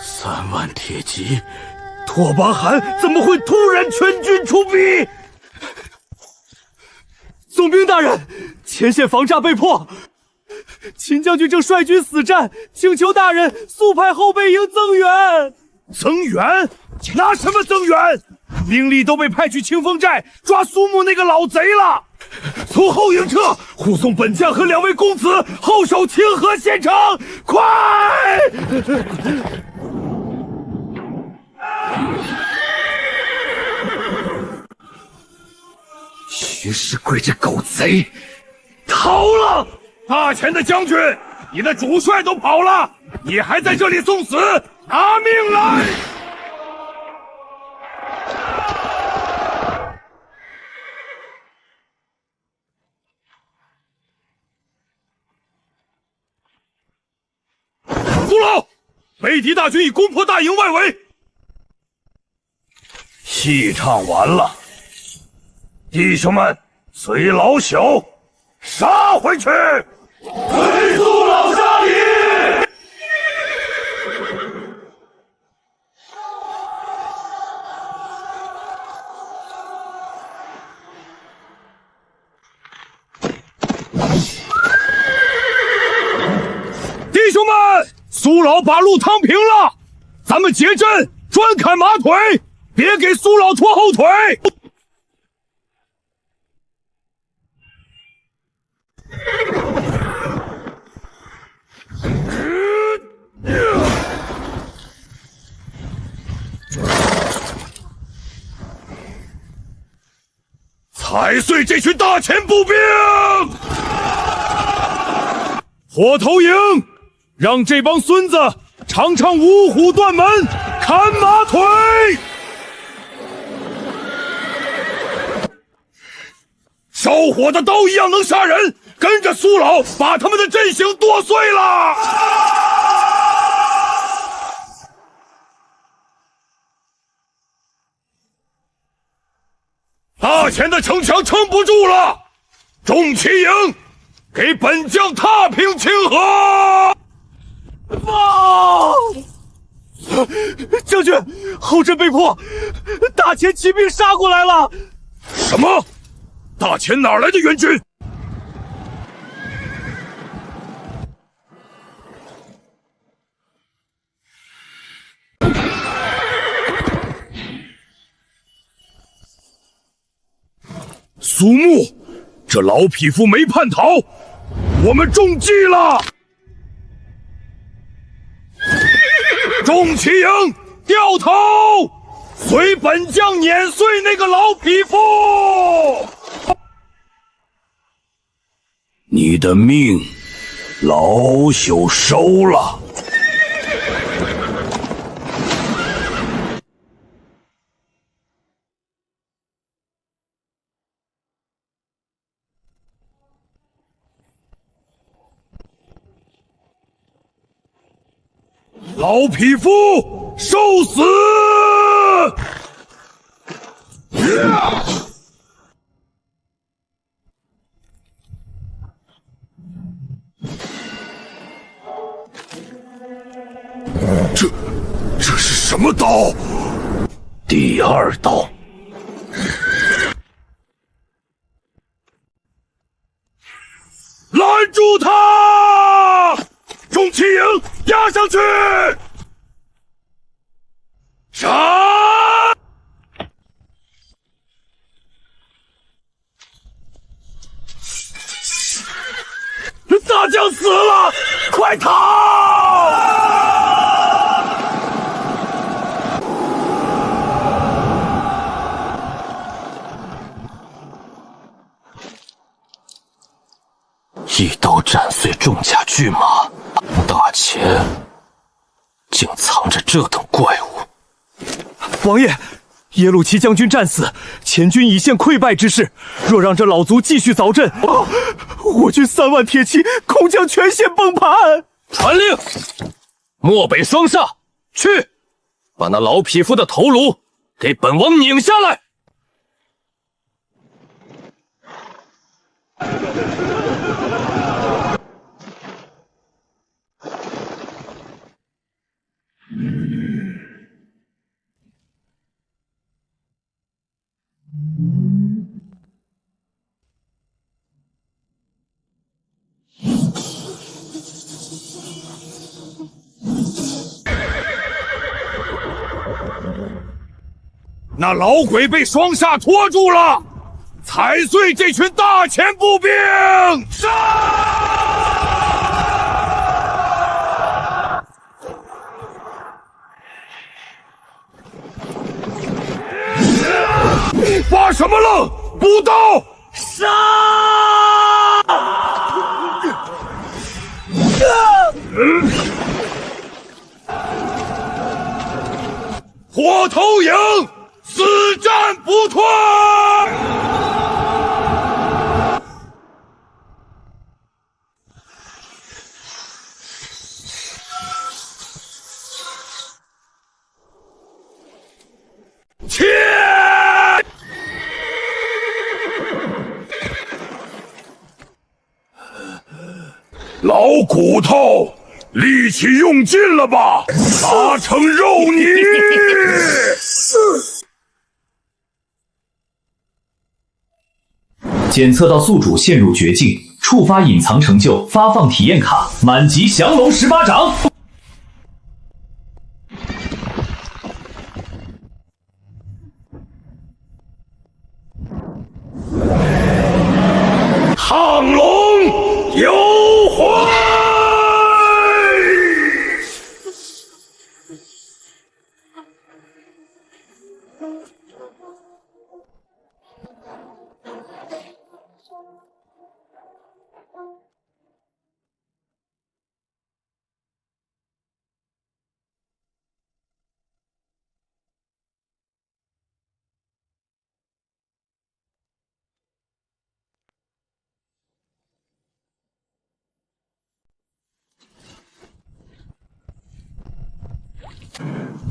！3万铁骑，拓跋汗怎么会突然全军出兵？总兵大人，前线防诈被破，秦将军正率军死战，请求大人速派后备营增援。增援？拿什么增援？兵力都被派去清风寨抓苏木那个老贼了。从后营撤，护送本将和2位公子后守清河县城，快！徐世贵这狗贼逃了！大前的将军，你的主帅都跑了，你还在这里送死？拿命来！苏老，北狄大军已攻破大营外围。戏唱完了，弟兄们，随老朽杀回去！随苏老杀礼！弟兄们，苏老把路趟平了，咱们结阵，专砍马腿，别给苏老拖后腿。踩碎这群大钱步兵！火头营，让这帮孙子尝尝五虎断门，砍马腿！烧火的刀一样能杀人，跟着苏老把他们的阵型剁碎了！大钱的城墙撑不住了，众骑营，给本将踏平清河！将军，后阵被破，大钱骑兵杀过来了！什么？大钱哪来的援军？苏木，这老匹夫没叛逃，我们中计了！众骑营，掉头，随本将碾碎那个老匹夫！你的命，老朽收了。老匹夫，受死！这是什么刀？第二刀。拦住他！众骑营，压上去！杀！大将死了，快逃！一刀斩碎重甲巨马，大钱竟藏着这等怪物！王爷，耶路齐将军战死，前军已现溃败之势。若让这老卒继续凿阵，我军3万铁骑恐将全线崩盘。传令，漠北双煞，去，把那老匹夫的头颅给本王拧下来。那老鬼被双煞拖住了，踩碎这群大钱步兵！杀！发什么愣？补刀！杀！火头营，死战不退！切！老骨头，力气用尽了吧？打成肉泥！检测到宿主陷入绝境，触发隐藏成就，发放体验卡，满级降龙18掌。亢龙有悔！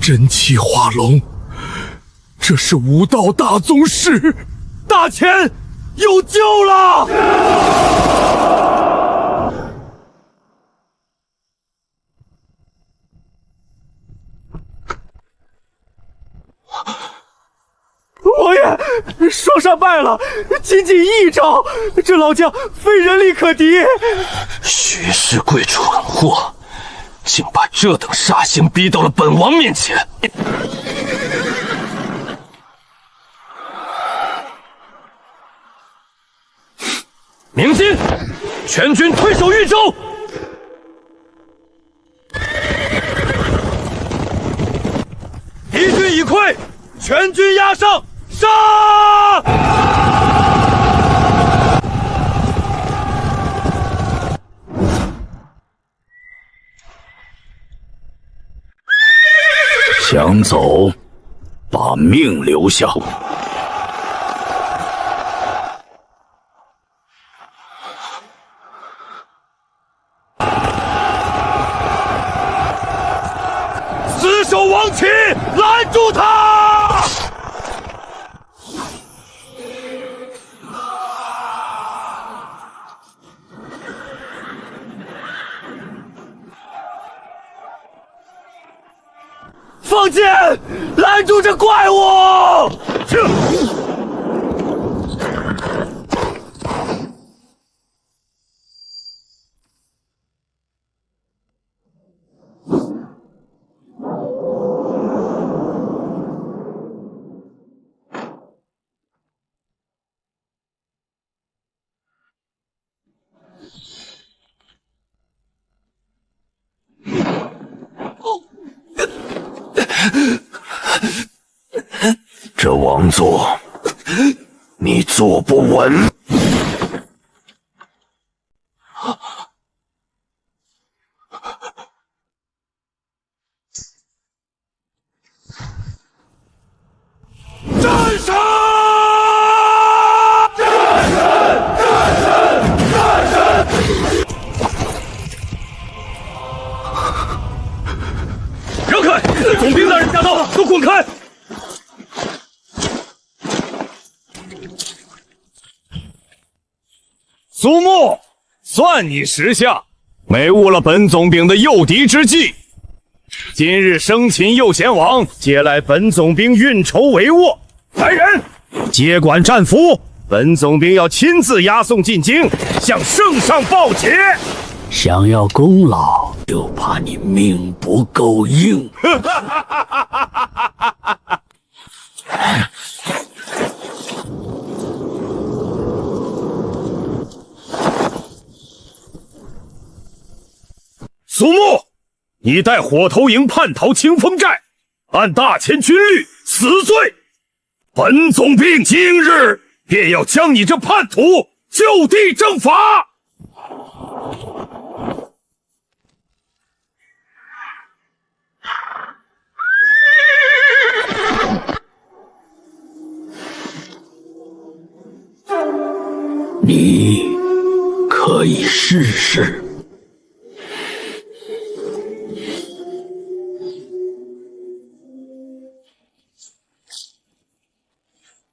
真气化龙，这是武道大宗师，大钱有救了！王爷，双杀败了，仅仅一招，这老将非人力可敌。徐氏贵蠢货，竟把这等煞星逼到了本王面前。鸣金，全军退守豫州。敌军已溃，全军压上，杀！想走，把命留下。死守王旗，拦住他！放箭，拦住这怪物！这王座，你坐不稳。战神！让开！总兵大人驾到，都滚开！苏木，算你识相，没误了本总兵的诱敌之计。今日生擒右贤王，接来本总兵运筹帷幄。来人，接管战俘，本总兵要亲自押送进京，向圣上报捷。想要功劳，就怕你命不够硬。苏木，你带火头营叛逃清风寨，按大前军律死罪。本总兵今日便要将你这叛徒就地正法。你可以试试。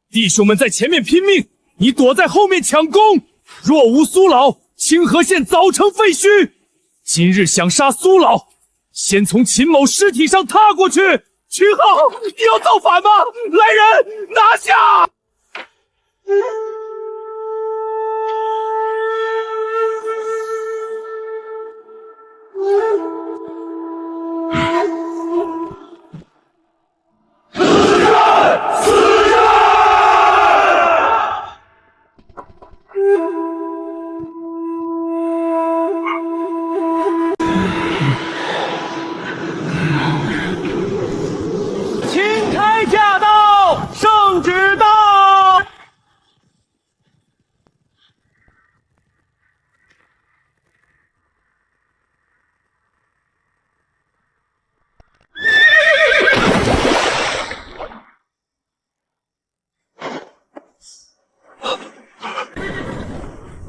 弟兄们在前面拼命，你躲在后面抢攻。若无苏老，清河县早成废墟。今日想杀苏老，先从秦某尸体上踏过去。秦昊，你要造反吗？来人，拿下！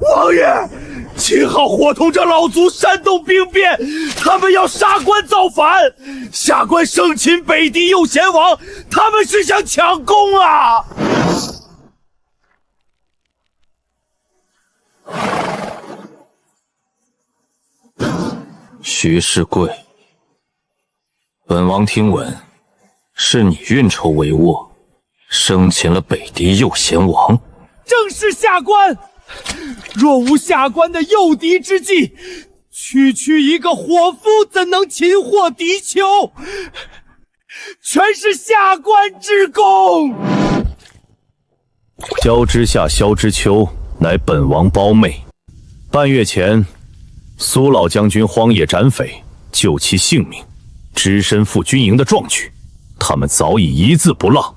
王爷，秦昊伙同着老族煽动兵变，他们要杀官造反。下官生擒北狄右贤王，他们是想抢功啊！徐世贵，本王听闻是你运筹帷幄，生擒了北狄右贤王。正是下官。若无下官的诱敌之计，区一个伙夫怎能擒获敌酋？全是下官之功。萧之夏、萧之秋乃本王胞妹，半月前苏老将军荒野斩匪，救其性命，只身赴军营的壮举，他们早已一字不落，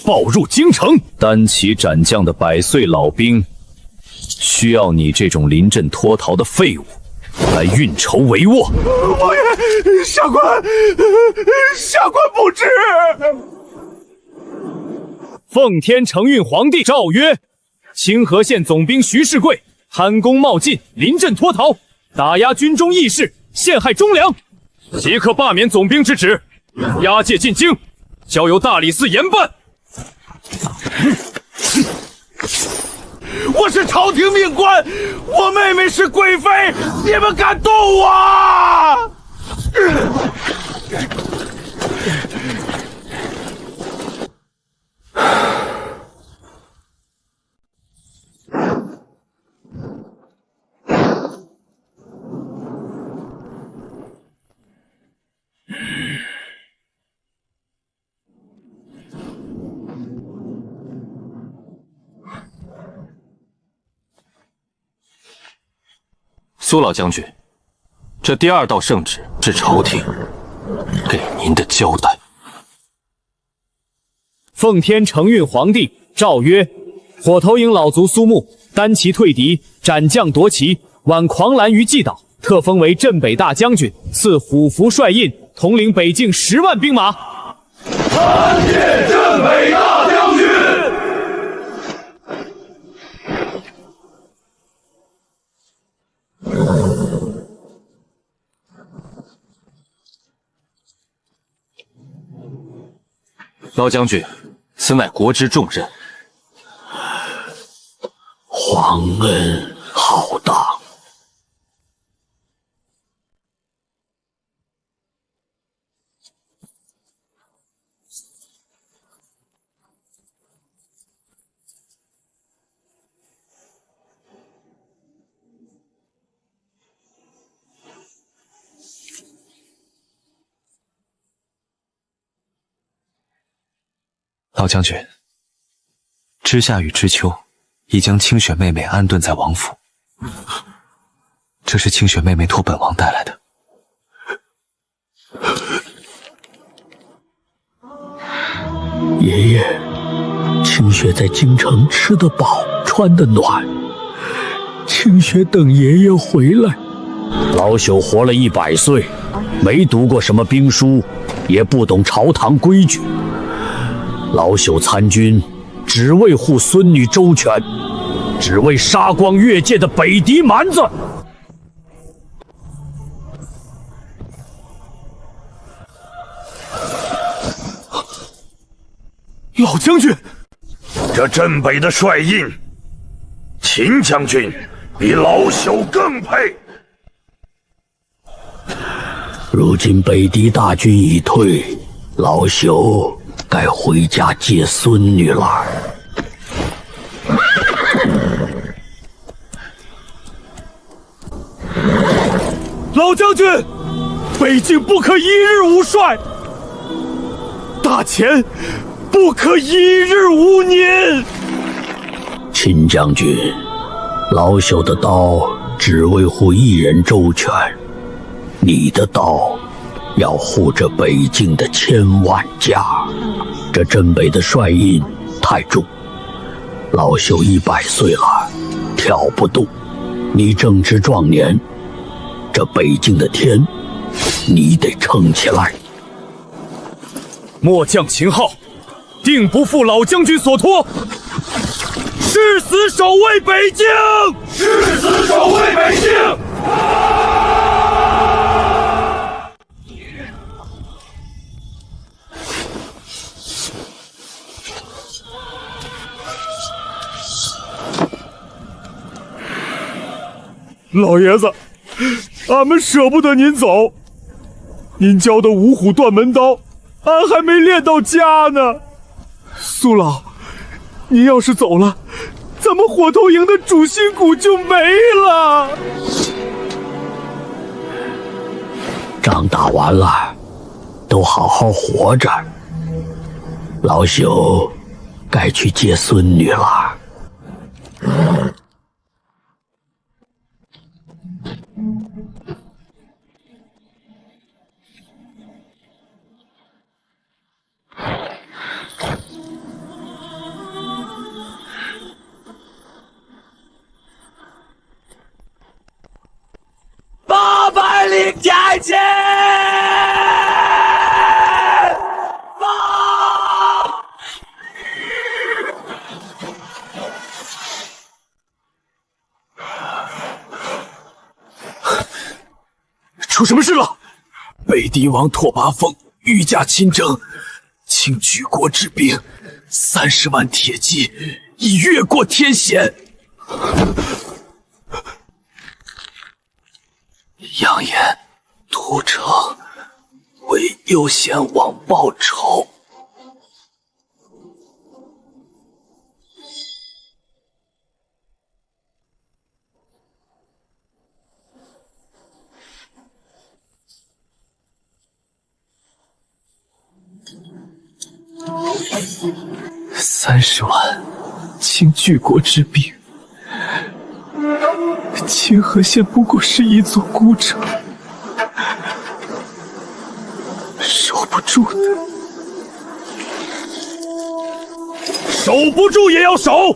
报入京城。单骑斩将的100岁老兵，需要你这种临阵脱逃的废物来运筹帷幄。王爷，下官不知。奉天承运皇帝诏曰：清河县总兵徐世贵贪功冒进，临阵脱逃，打压军中义士，陷害忠良，即刻罢免总兵之职，押解进京，交由大理寺严办。我是朝廷命官，我妹妹是贵妃，你们敢动我？苏老将军，这第2道圣旨是朝廷给您的交代。奉天承运皇帝诏曰：火头营老卒苏木单骑退敌，斩将夺旗，挽狂澜于既倒，特封为镇北大将军，赐虎符帅印，统领北境10万兵马。参见镇北大将军。老将军，此乃国之重任，皇恩浩大。老将军，知夏与知秋已将清雪妹妹安顿在王府，这是清雪妹妹托本王带来的。爷爷，清雪在京城吃得饱，穿得暖，清雪等爷爷回来。老朽活了100岁，没读过什么兵书，也不懂朝堂规矩。老朽参军，只为护孙女周全，只为杀光越界的北狄蛮子。老将军，这镇北的帅印，秦将军比老朽更配。如今北狄大军已退，老朽该回家接孙女了。老将军，北境不可一日无帅，大前不可一日无您。秦将军，老朽的刀只为护一人周全，你的刀要护着北境的千万家。这镇北的帅印太重，老朽100岁了，挑不动。你正值壮年，这北境的天，你得撑起来。末将秦昊，定不负老将军所托，誓死守卫北境，誓死守卫北境。老爷子，俺们舍不得您走。您教的五虎断门刀，俺还没练到家呢。苏老，您要是走了，咱们火头营的主心骨就没了。仗打完了，都好好活着。老朽该去接孙女了。800里加钱！出什么事了？北狄王拓跋峰御驾亲征，请举国之兵30万铁骑，已越过天险。扬言屠城，为右贤王报仇。30万请举国之兵，清河县不过是一座孤城，守不住的。守不住也要守，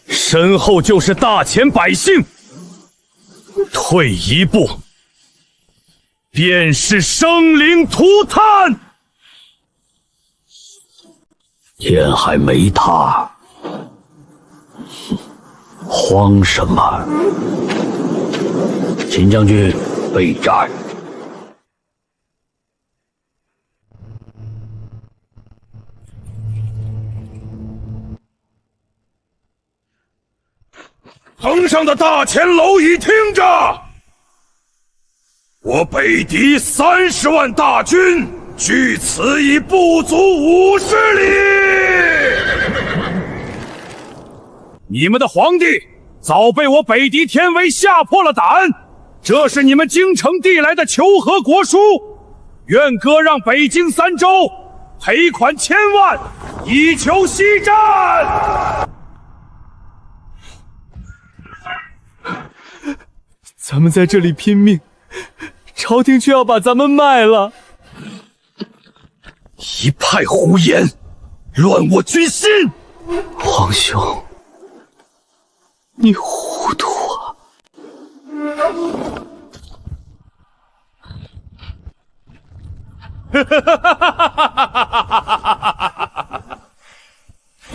身后就是大前百姓，退一步便是生灵涂炭。天还没塌，慌什么？秦将军，备战！城上的大前胧已听着，我北狄30万大军距此已不足50里。你们的皇帝早被我北狄天威吓破了胆，这是你们京城递来的求和国书，愿割让北京3州，赔款1000万，以求息战。咱们在这里拼命，朝廷却要把咱们卖了。一派胡言，乱我军心！皇兄，你糊涂啊！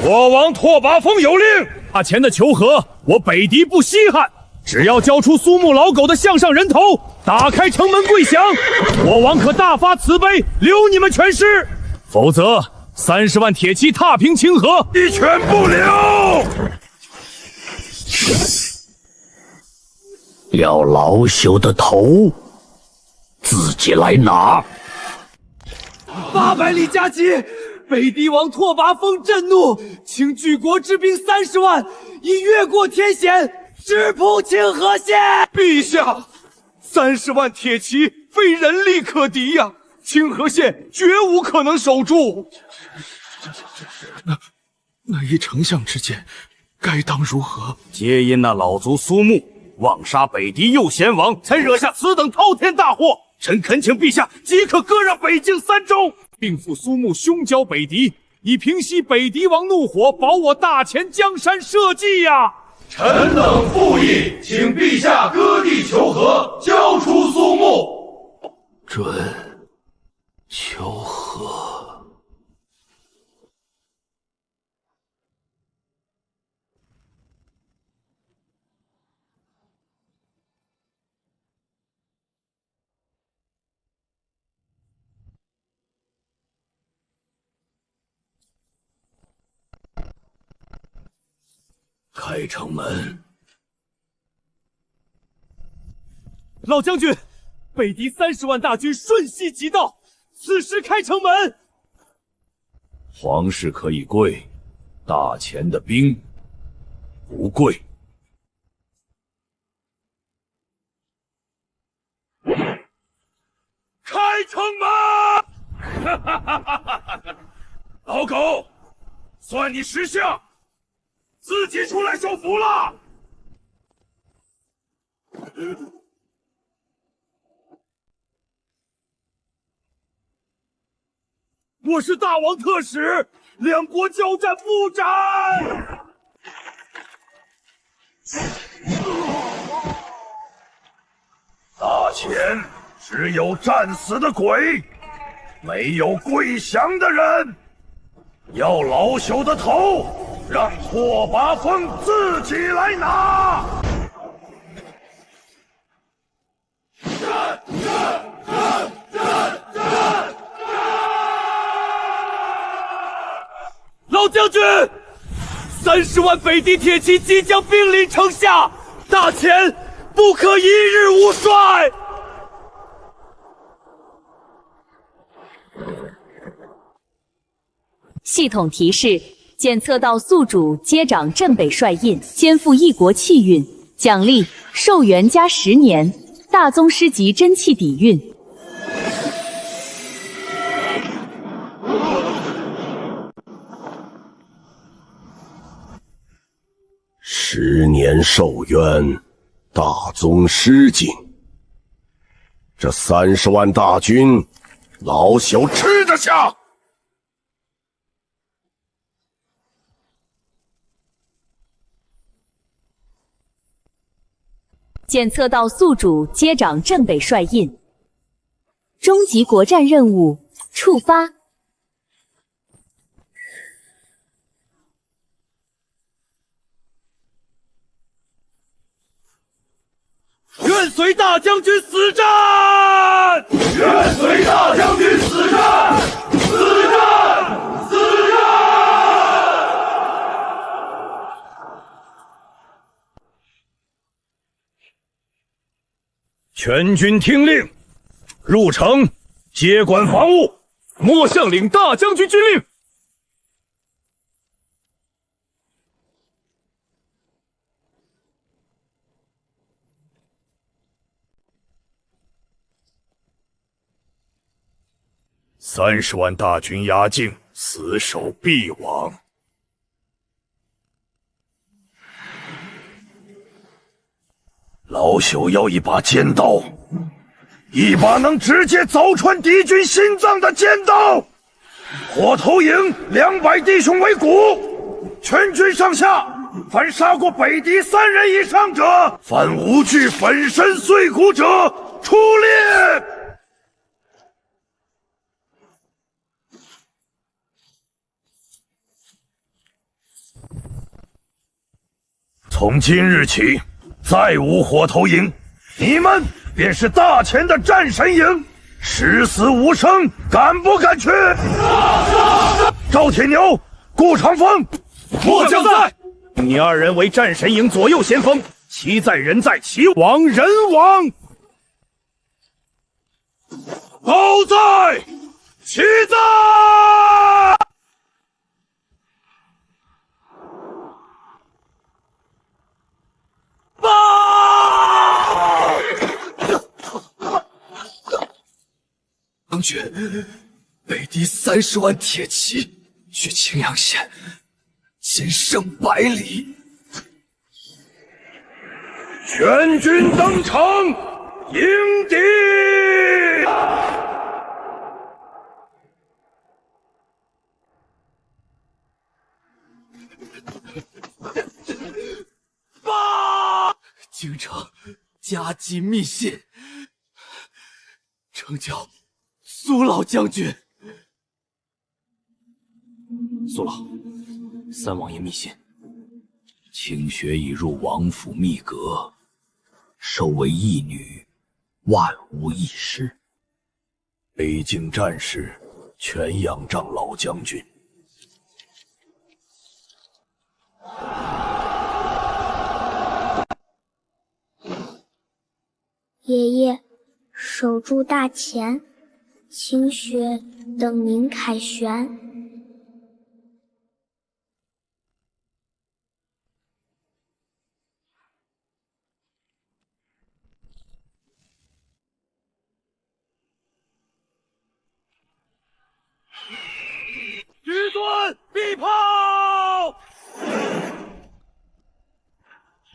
我王拓跋峰有令，大前的求和，我北狄不稀罕。只要交出苏木老狗的项上人头，打开城门跪降，我王可大发慈悲，留你们全尸；否则，30万铁骑踏平清河，一拳不留。要老朽的头，自己来拿。800里加急，北狄王拓跋峰震怒，请举国之兵30万，以越过天险，直扑清河县。陛下，30万铁骑非人力可敌呀！清河县绝无可能守住。那依丞相之见，该当如何？皆因那老卒苏木妄杀北狄右贤王，才惹下此等滔天大祸。臣恳请陛下即刻割让北境3州，并付苏木凶剿北狄，以平息北狄王怒火，保我大前江山社稷呀！臣等附议，请陛下割地求和，交出苏木。准求和。开城门！老将军，北狄30万大军瞬息即到，此时开城门。皇室可以跪，大前的兵不跪。开城门！老狗，算你识相。自己出来受俘了！我是大王特使，两国交战不斩！大前只有战死的鬼，没有跪降的人。要老朽的头！让拓跋峰自己来拿！老将军，30万北狄铁骑即将兵临城下，大前不可一日无帅。系统提示。检测到宿主接掌镇北帅印，肩负一国气运，奖励寿元加10年，大宗师级真气底蕴。10年寿元，大宗师境。这30万大军，老朽吃得下。检测到宿主接掌镇北帅印，终极国战任务触发。愿随大将军死战！愿随大将军死战！死战！死战！全军听令，入城接管防务。末将领大将军军令。30万大军压境，死守必亡。老朽要一把尖刀，一把能直接凿穿敌军心脏的尖刀。火头营200弟兄为鼓，全军上下，凡杀过北狄3人以上者，凡无惧粉身碎骨者，出列。从今日起，再无火头营，你们便是大前的战神营，十死无生，敢不敢去？赵铁牛、顾长风，末将在。你2人为战神营左右先锋，其在人在，其亡人亡。宝在，其在。将军，北敌30万铁骑去青阳县，仅剩100里。全军登城，迎敌！京城加急密信，呈交苏老将军。苏老，三王爷密信：清雪已入王府密阁，收为义女，万无一失。北境战事全仰仗老将军。爷爷，守住大前，清雪等您凯旋。举盾必炮！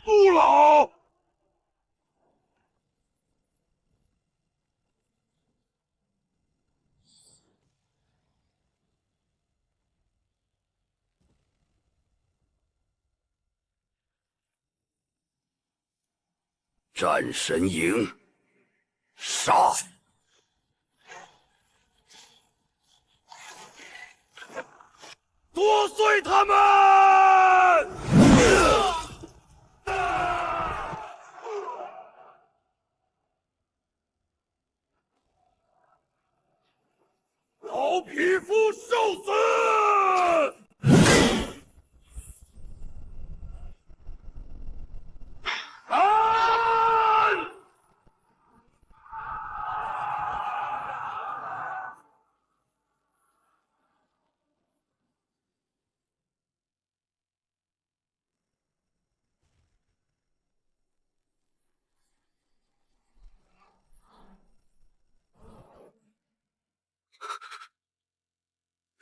苏老。战神营，杀！剁碎他们！老匹夫受死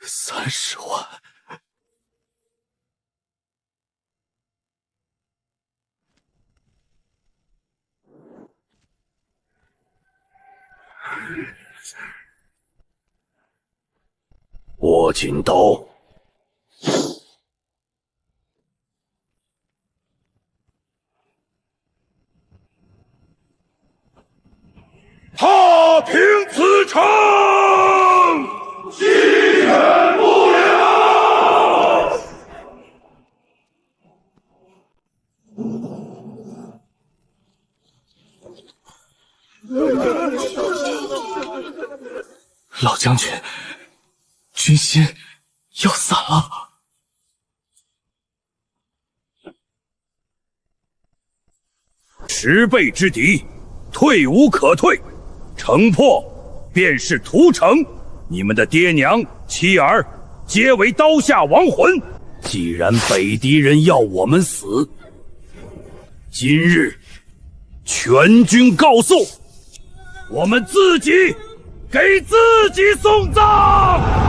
！30万！握紧刀！踏平此城，欺人不了。老将军，军心要散了。10倍之敌，退无可退，城破便是屠城。你们的爹娘、妻儿皆为刀下亡魂。既然北敌人要我们死，今日全军告诉，我们自己给自己送葬。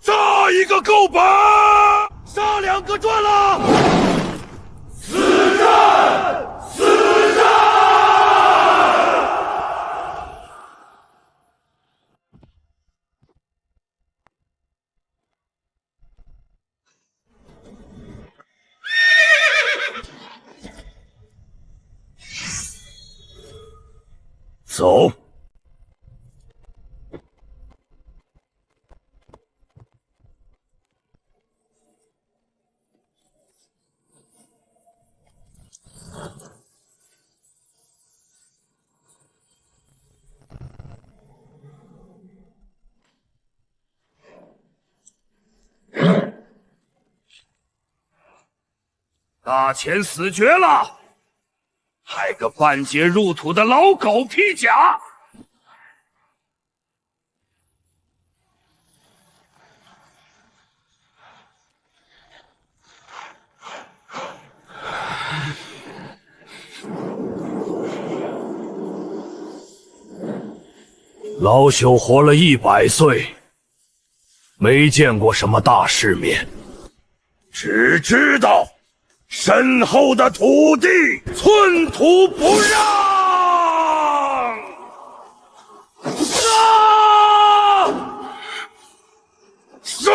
杀一个够本，杀2个赚了。死战，死战！走。大钱死绝了，还个半截入土的老狗披甲！老朽活了100岁，没见过什么大世面，只知道身后的土地寸土不让。杀！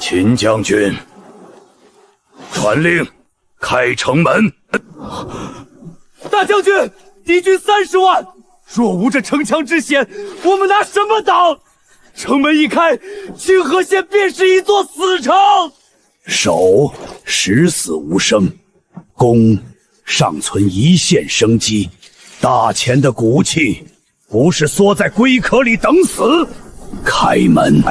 秦将军，传令，开城门！大将军，敌军30万，若无这城墙之险，我们拿什么挡？城门一开，清河县便是一座死城。守十死无生，攻尚存一线生机。大钱的骨气，不是缩在龟壳里等死。开门！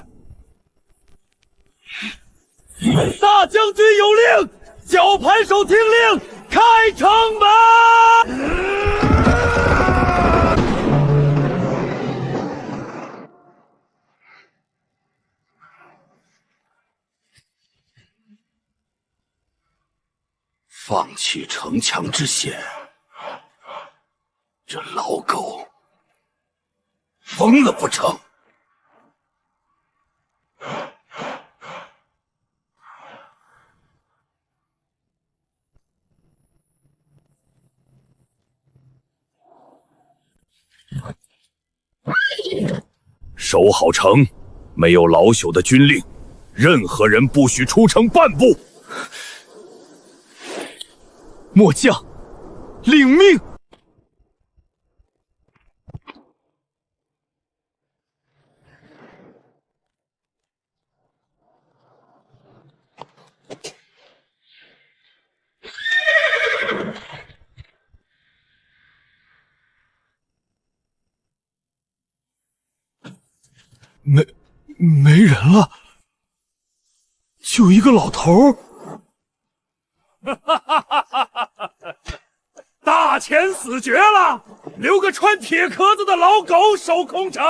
大将军有令，叫盘手听令，开城门！放弃城墙之险，这老狗疯了不成？守好城，没有老朽的军令，任何人不许出城半步。末将领命。没人了，就一个老头。大钱死绝了，留个穿铁壳子的老狗守空城。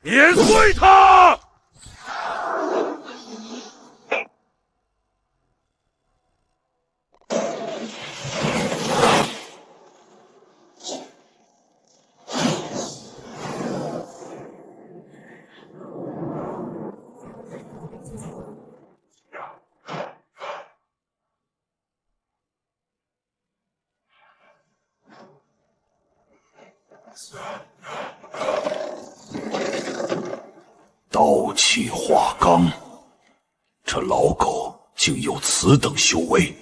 碾碎他！刀气化钢，这老狗竟有此等修为！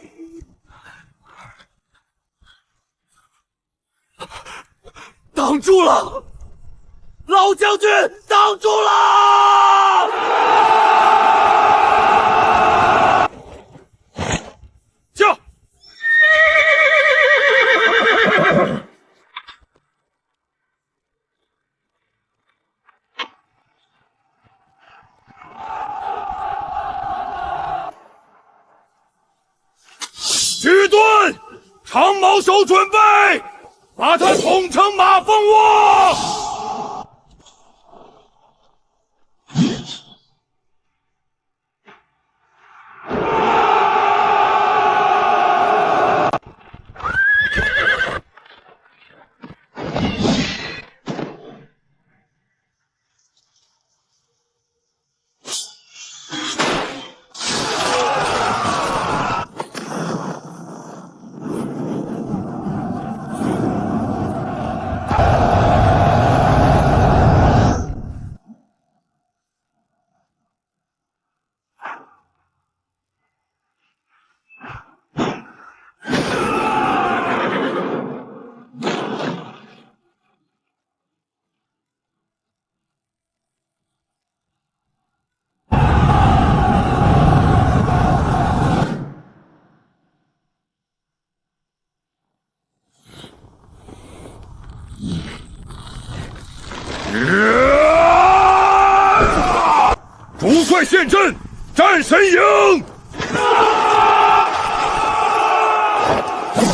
挡住了，老将军，挡住了！驾！举盾，长矛手准备，把他捅成马蜂窝。营！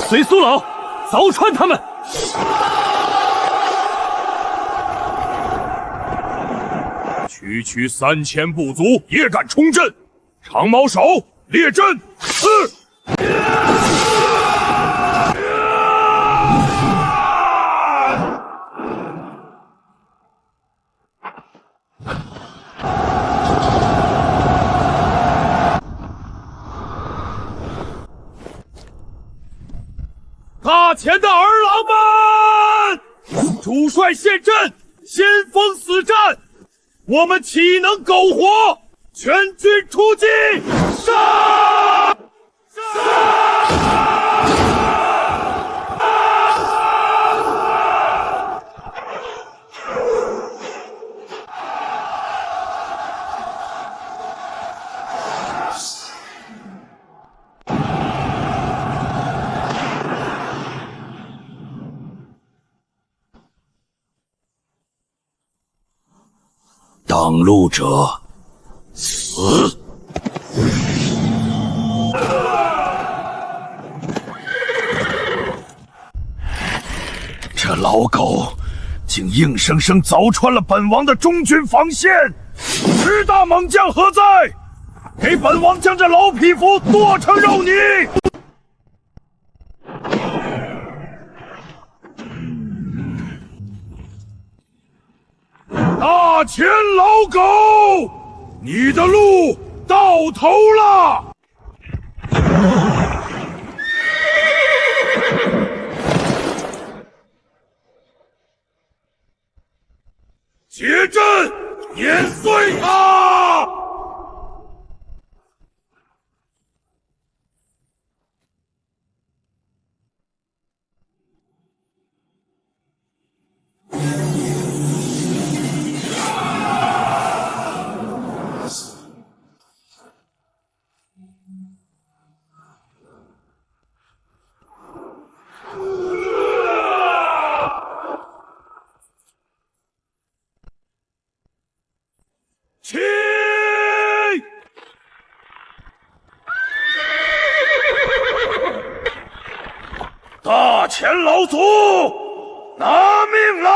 随苏老，凿穿他们！区3000部族也敢冲阵，长矛手列阵，大前的儿郎们，主帅现阵，先锋死战，我们岂能苟活？全军出击！杀！挡路者死！这老狗竟硬生生凿穿了本王的中军防线！10大猛将何在？给本王将这老匹夫剁成肉泥！大前老狗，你的路到头了！结阵，碾碎他！起！大前老祖，拿命来！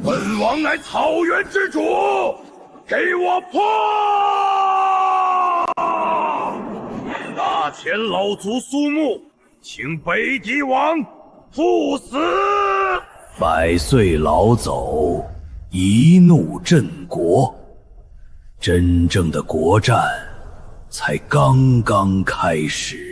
本王乃草原之主，给我破！大前老祖苏木，请北狄王赴死百岁老走，一怒震国，真正的国战才刚刚开始。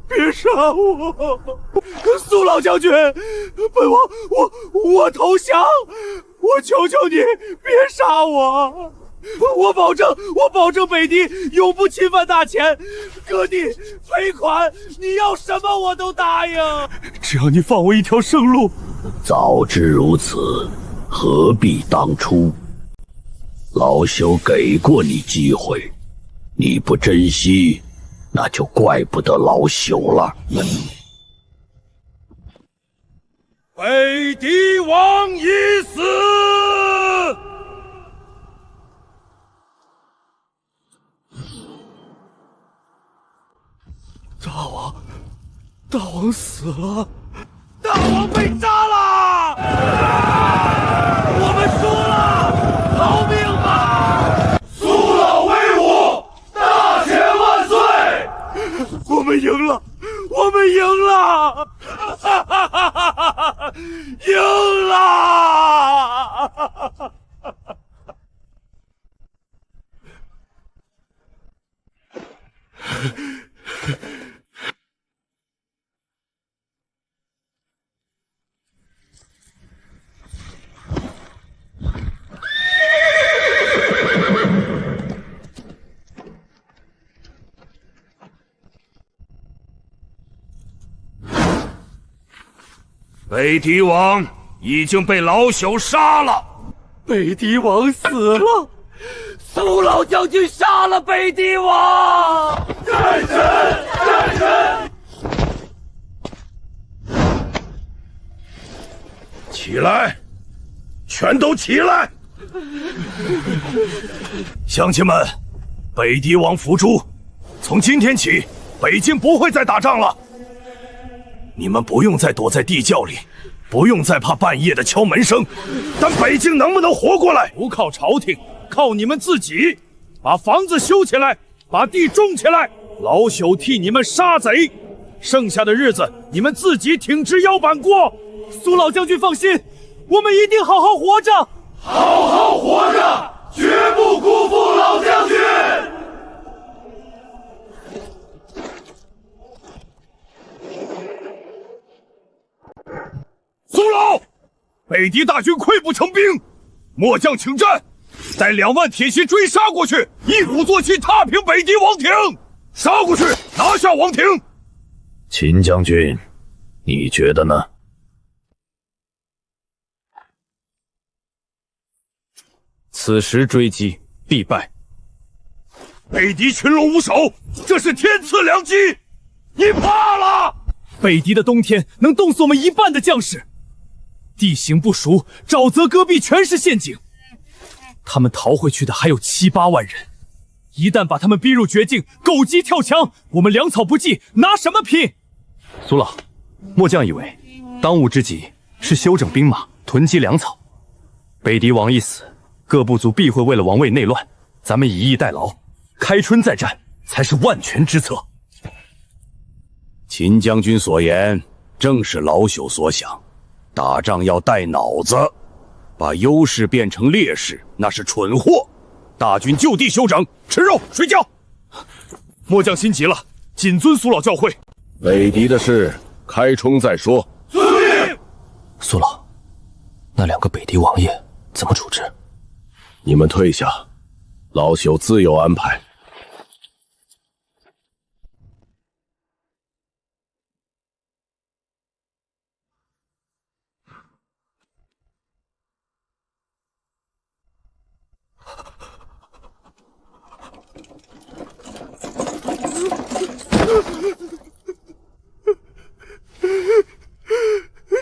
别杀我！苏老将军，本王我投降！我求求你，别杀我！我保证北狄永不侵犯大前，割地赔款，你要什么我都答应。只要你放我一条生路。早知如此，何必当初？老朽给过你机会，你不珍惜，那就怪不得老朽了。北狄王已死！大王死了！大王被杀了！我们输了！逃命吧！苏老威武！大前万岁！我们赢了！我们赢了！哈哈哈哈哈！赢了！北狄王已经被老朽杀了。北狄王死了，苏老将军杀了北狄王！战神，战神！起来，全都起来！乡亲们，北狄王伏诛，从今天起，北境不会再打仗了。你们不用再躲在地窖里，不用再怕半夜的敲门声，但北境能不能活过来，不靠朝廷，靠你们自己。把房子修起来，把地种起来，老朽替你们杀贼。剩下的日子，你们自己挺直腰板过。苏老将军放心，我们一定好好活着，好好活着，绝不辜负老将军。苏老，北狄大军溃不成兵，末将请战，带2万铁骑追杀过去，一鼓作气踏平北狄王庭，杀过去，拿下王庭。秦将军，你觉得呢？此时追击必败。北狄群龙无首，这是天赐良机，你怕了？北狄的冬天能冻死我们1半的将士，地形不熟，沼泽戈壁全是陷阱。他们逃回去的还有7、8万人，一旦把他们逼入绝境，狗急跳墙，我们粮草不济，拿什么拼？苏老，末将以为，当务之急是休整兵马，囤积粮草。北狄王一死，各部族必会为了王位内乱，咱们以逸待劳，开春再战才是万全之策。秦将军所言正是老朽所想，打仗要带脑子，把优势变成劣势那是蠢货。大军就地休整，吃肉睡觉。末将心急了，谨遵苏老教诲。北狄的事开冲再说。遵命。苏老，那2个北狄王爷怎么处置？你们退下，老朽自有安排。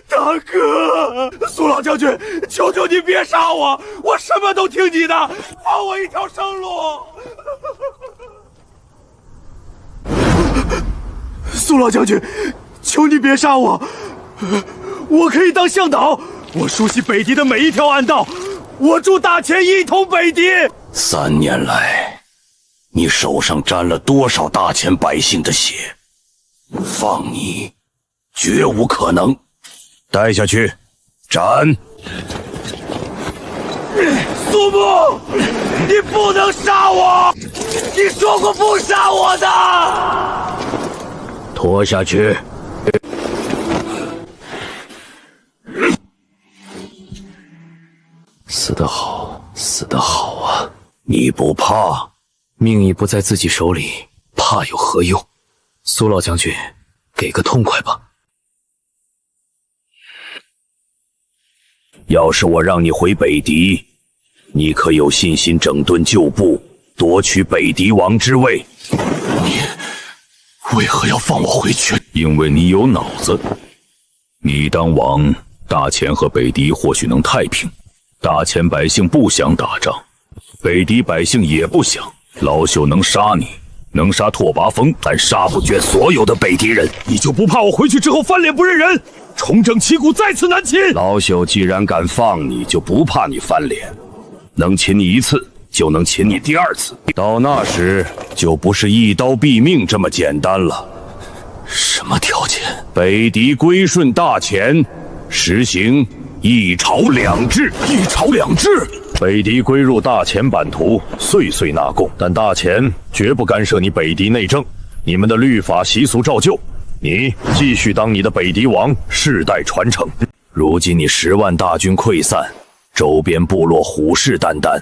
大哥，苏老将军，求求你别杀我，我什么都听你的，放我一条生路。苏老将军，求你别杀我，我可以当向导，我熟悉北狄的每一条暗道，我助大钱一统北狄。3年来，你手上沾了多少大钱百姓的血？放你，绝无可能。带下去，斩！苏木，你不能杀我！你说过不杀我的。拖下去。死得好，死得好啊！你不怕？命已不在自己手里，怕有何用？苏老将军，给个痛快吧。要是我让你回北狄，你可有信心整顿旧部，夺取北狄王之位？你为何要放我回去？因为你有脑子。你当王，大钱和北狄或许能太平。大钱百姓不想打仗，北狄百姓也不想。老朽能杀你，能杀拓跋峰，但杀不绝所有的北狄人。你就不怕我回去之后翻脸不认人，重整旗鼓，再次南侵？老朽既然敢放你，就不怕你翻脸。能擒你1次，就能擒你第2次。到那时，就不是一刀毙命这么简单了。什么条件？北狄归顺大钱，实行1朝2制。1朝2制。北狄归入大钱版图，岁岁纳贡，但大钱绝不干涉你北狄内政。你们的律法习俗照旧，你继续当你的北狄王，世代传承。如今你10万大军溃散，周边部落虎视眈眈，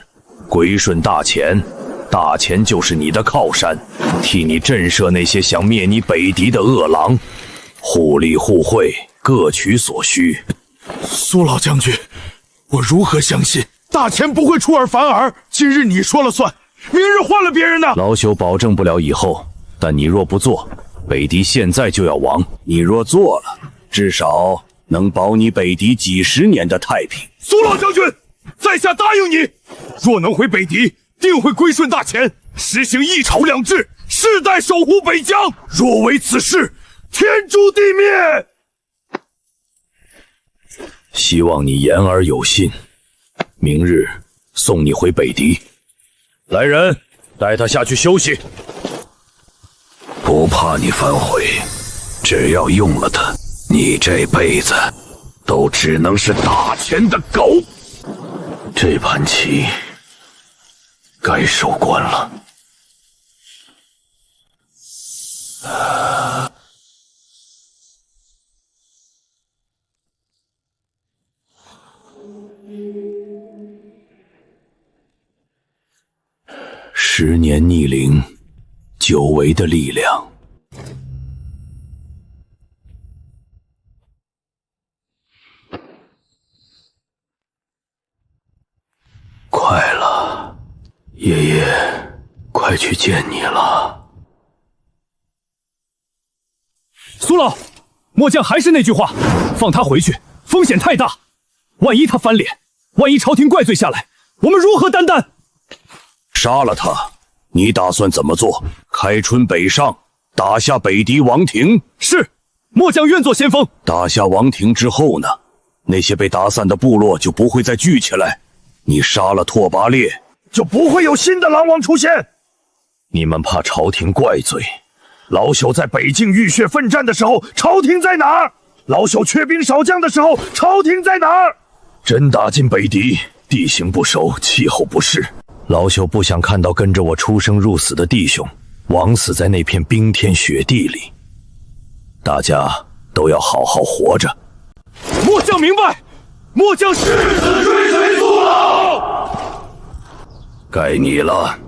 归顺大钱，大钱就是你的靠山，替你震慑那些想灭你北狄的恶狼，互利互惠，各取所需。苏老将军，我如何相信大钱不会出尔反尔？今日你说了算，明日换了别人呢？老朽保证不了以后，但你若不做，北狄现在就要亡。你若做了，至少能保你北狄几十年的太平。苏老将军，在下答应你，若能回北狄，定会归顺大钱，实行一朝两制，世代守护北疆。若违此事，天诛地灭。希望你言而有信，明日送你回北狄。来人，带他下去休息。不怕你反悔，只要用了它，你这辈子都只能是大钱的狗。这盘棋该收官了。10年逆龄，久违的力量。快了，爷爷，快去见你了。苏老，末将还是那句话，放他回去，风险太大。万一他翻脸，万一朝廷怪罪下来，我们如何担当？杀了他，你打算怎么做？开春北上，打下北狄王庭。是，末将愿做先锋。打下王庭之后呢？那些被打散的部落就不会再聚起来。你杀了拓跋烈，就不会有新的狼王出现。你们怕朝廷怪罪？老朽在北境浴血奋战的时候，朝廷在哪儿？老朽缺兵少将的时候，朝廷在哪儿？真打进北狄，地形不熟，气候不适。老朽不想看到跟着我出生入死的弟兄枉死在那片冰天雪地里。大家都要好好活着。末将明白，末将誓死追随苏老。该你了。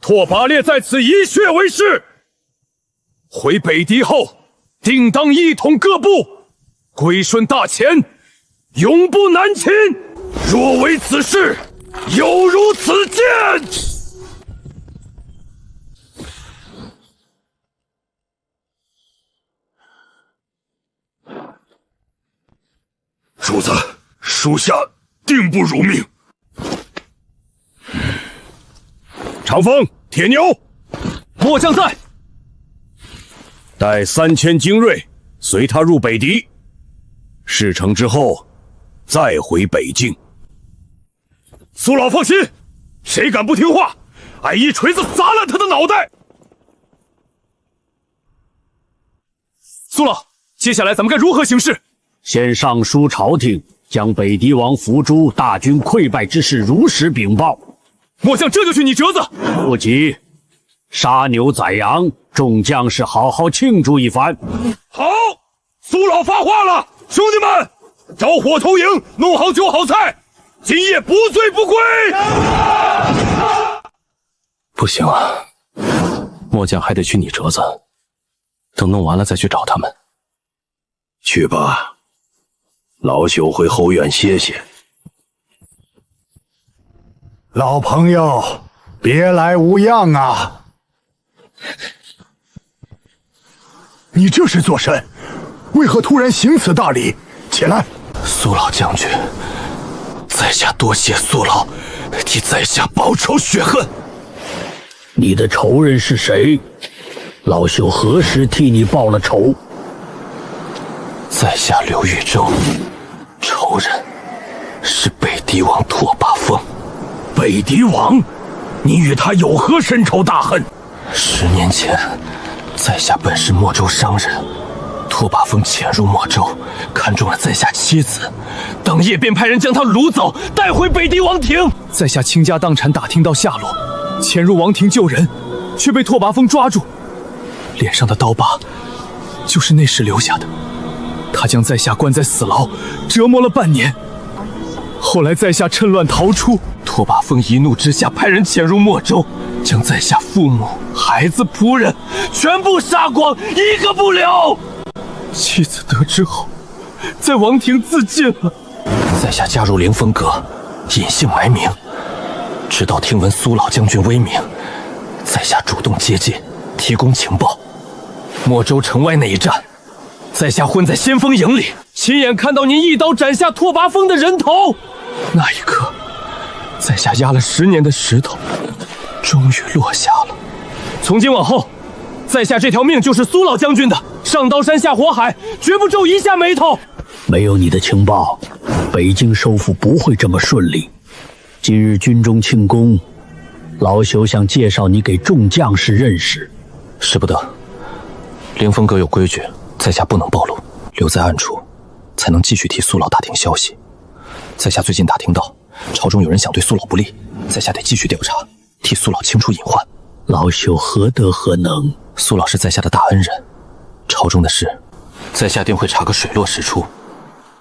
拓跋烈在此以血为誓，回北狄后，定当一统各部，归顺大钱，永不南侵。若为此事，有如此剑。主子，属下定不辱命。长风、铁牛，末将在。带3000精锐，随他入北狄。事成之后，再回北境。苏老放心，谁敢不听话，俺一锤子砸烂他的脑袋。苏老，接下来咱们该如何行事？先上书朝廷，将北狄王伏诛大军溃败之事如实禀报。末将这就去拟折子。不急，杀牛宰羊，众将士好好庆祝一番。好，苏老发话了，兄弟们，找火头营，弄好酒好菜，今夜不醉不归。不行啊，末将还得去拟折子，等弄完了再去找他们。去吧，老朽回后院歇歇。老朋友，别来无恙啊！你这是作甚？为何突然行此大礼？起来！苏老将军，在下多谢苏老，替在下报仇雪恨。你的仇人是谁？老朽何时替你报了仇？在下刘豫州，仇人是北狄王拓跋峰。北狄王，你与他有何深仇大恨？10年前，在下本是莫州商人，拓跋峰潜入莫州，看中了在下妻子，当夜便派人将他掳走，带回北狄王庭。在下倾家荡产打听到下落，潜入王庭救人，却被拓跋峰抓住，脸上的刀疤就是那时留下的。他将在下关在死牢，折磨了半年。后来在下趁乱逃出，拓跋峰一怒之下派人潜入莫州，将在下父母、孩子、仆人全部杀光，一个不留。妻子得知后，在王庭自尽了。在下加入凌风阁，隐姓埋名，直到听闻苏老将军威名，在下主动接近，提供情报。莫州城外那一战，在下混在先锋营里，亲眼看到您一刀斩下拓跋峰的人头。那一刻，在下压了10年的石头，终于落下了。从今往后，在下这条命就是苏老将军的，上刀山下火海，绝不皱一下眉头。没有你的情报，北京收复不会这么顺利。今日军中庆功，老朽想介绍你给众将士认识。使不得，凌风阁有规矩，在下不能暴露，留在暗处，才能继续替苏老打听消息。在下最近打听到，朝中有人想对苏老不利，在下得继续调查，替苏老清除隐患。老朽何德何能？苏老是在下的大恩人，朝中的事，在下定会查个水落石出。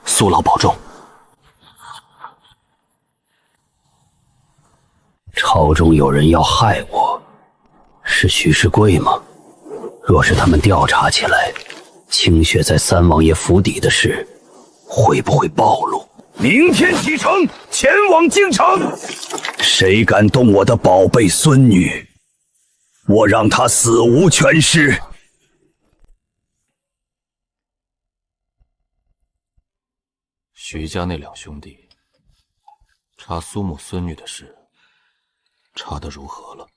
苏老保重。朝中有人要害我，是徐世贵吗？若是他们调查起来，清雪在三王爷府邸的事，会不会暴露？明天启程，前往京城。谁敢动我的宝贝孙女，我让她死无全尸。徐家那两兄弟查苏母孙女的事，查得如何了？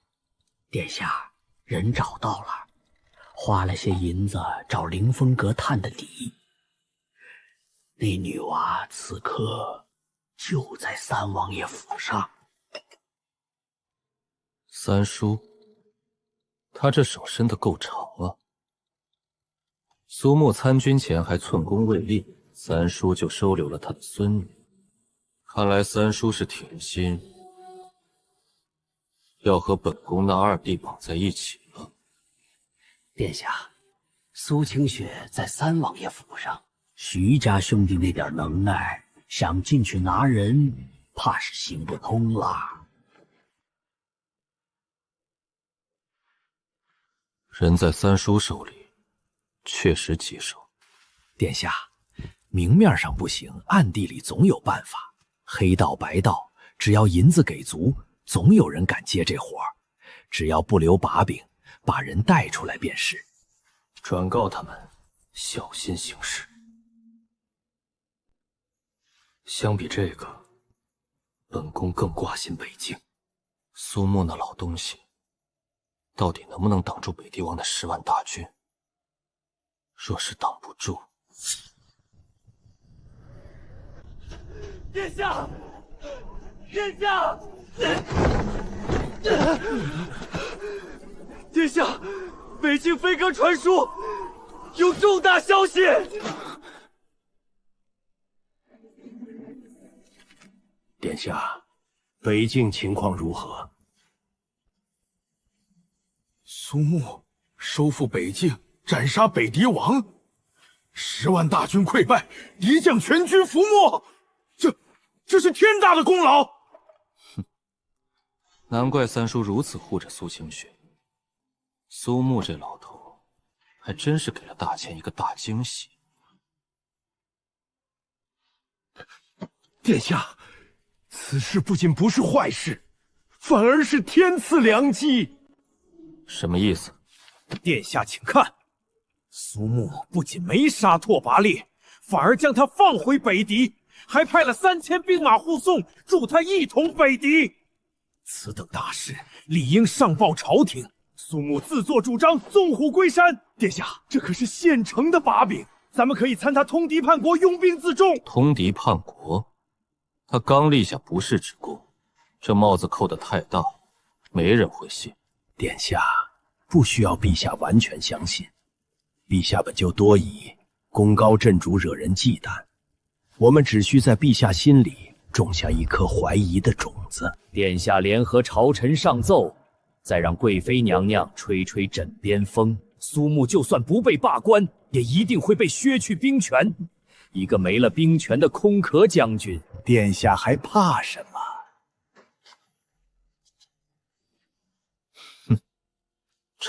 殿下，人找到了，花了些银子找凌风阁探的底。那女娃此刻就在三王爷府上。三叔，他这手伸得够长啊！苏木参军前还寸功未立，三叔就收留了他的孙女，看来三叔是挺心要和本宫那二弟绑在一起了。殿下，苏清雪在三王爷府上，徐家兄弟那点能耐，想进去拿人，怕是行不通啦。人在三叔手里，确实棘手。殿下，明面上不行，暗地里总有办法。黑道白道，只要银子给足，总有人敢接这活儿。只要不留把柄，把人带出来便是。转告他们，小心行事。相比这个，本宫更挂心北境。苏木那老东西，到底能不能挡住北帝王的10万大军？若是挡不住，殿下，殿下，殿下，北境飞鸽传书，有重大消息。殿下，北境情况如何？苏木收复北境，斩杀北狄王，10万大军溃败，敌将全军覆没，这是天大的功劳。哼，难怪三叔如此护着苏清雪。苏木这老头，还真是给了大千一个大惊喜。殿下，此事不仅不是坏事，反而是天赐良机。什么意思？殿下请看，苏木不仅没杀拓跋烈，反而将他放回北狄，还派了3000兵马护送，助他一统北狄。此等大事理应上报朝廷，苏木自作主张，纵虎归山。殿下，这可是现成的把柄，咱们可以参他通敌叛国，拥兵自重。通敌叛国？他刚立下不世之功，这帽子扣得太大，没人会信。殿下不需要陛下完全相信，陛下本就多疑，功高震主，惹人忌惮。我们只需在陛下心里种下一颗怀疑的种子。殿下联合朝臣上奏，再让贵妃娘娘吹吹枕边风，苏木就算不被罢官，也一定会被削去兵权。一个没了兵权的空壳将军，殿下还怕什么？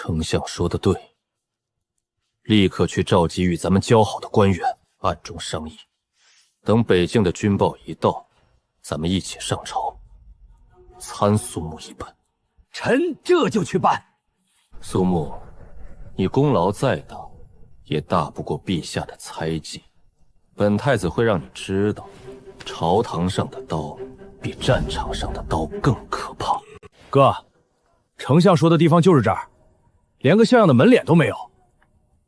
丞相说的对，立刻去召集与咱们交好的官员，暗中商议。等北境的军报一到，咱们一起上朝，参苏木一本。臣这就去办。苏木，你功劳再大，也大不过陛下的猜忌。本太子会让你知道，朝堂上的刀比战场上的刀更可怕。哥，丞相说的地方就是这儿，连个像样的门脸都没有。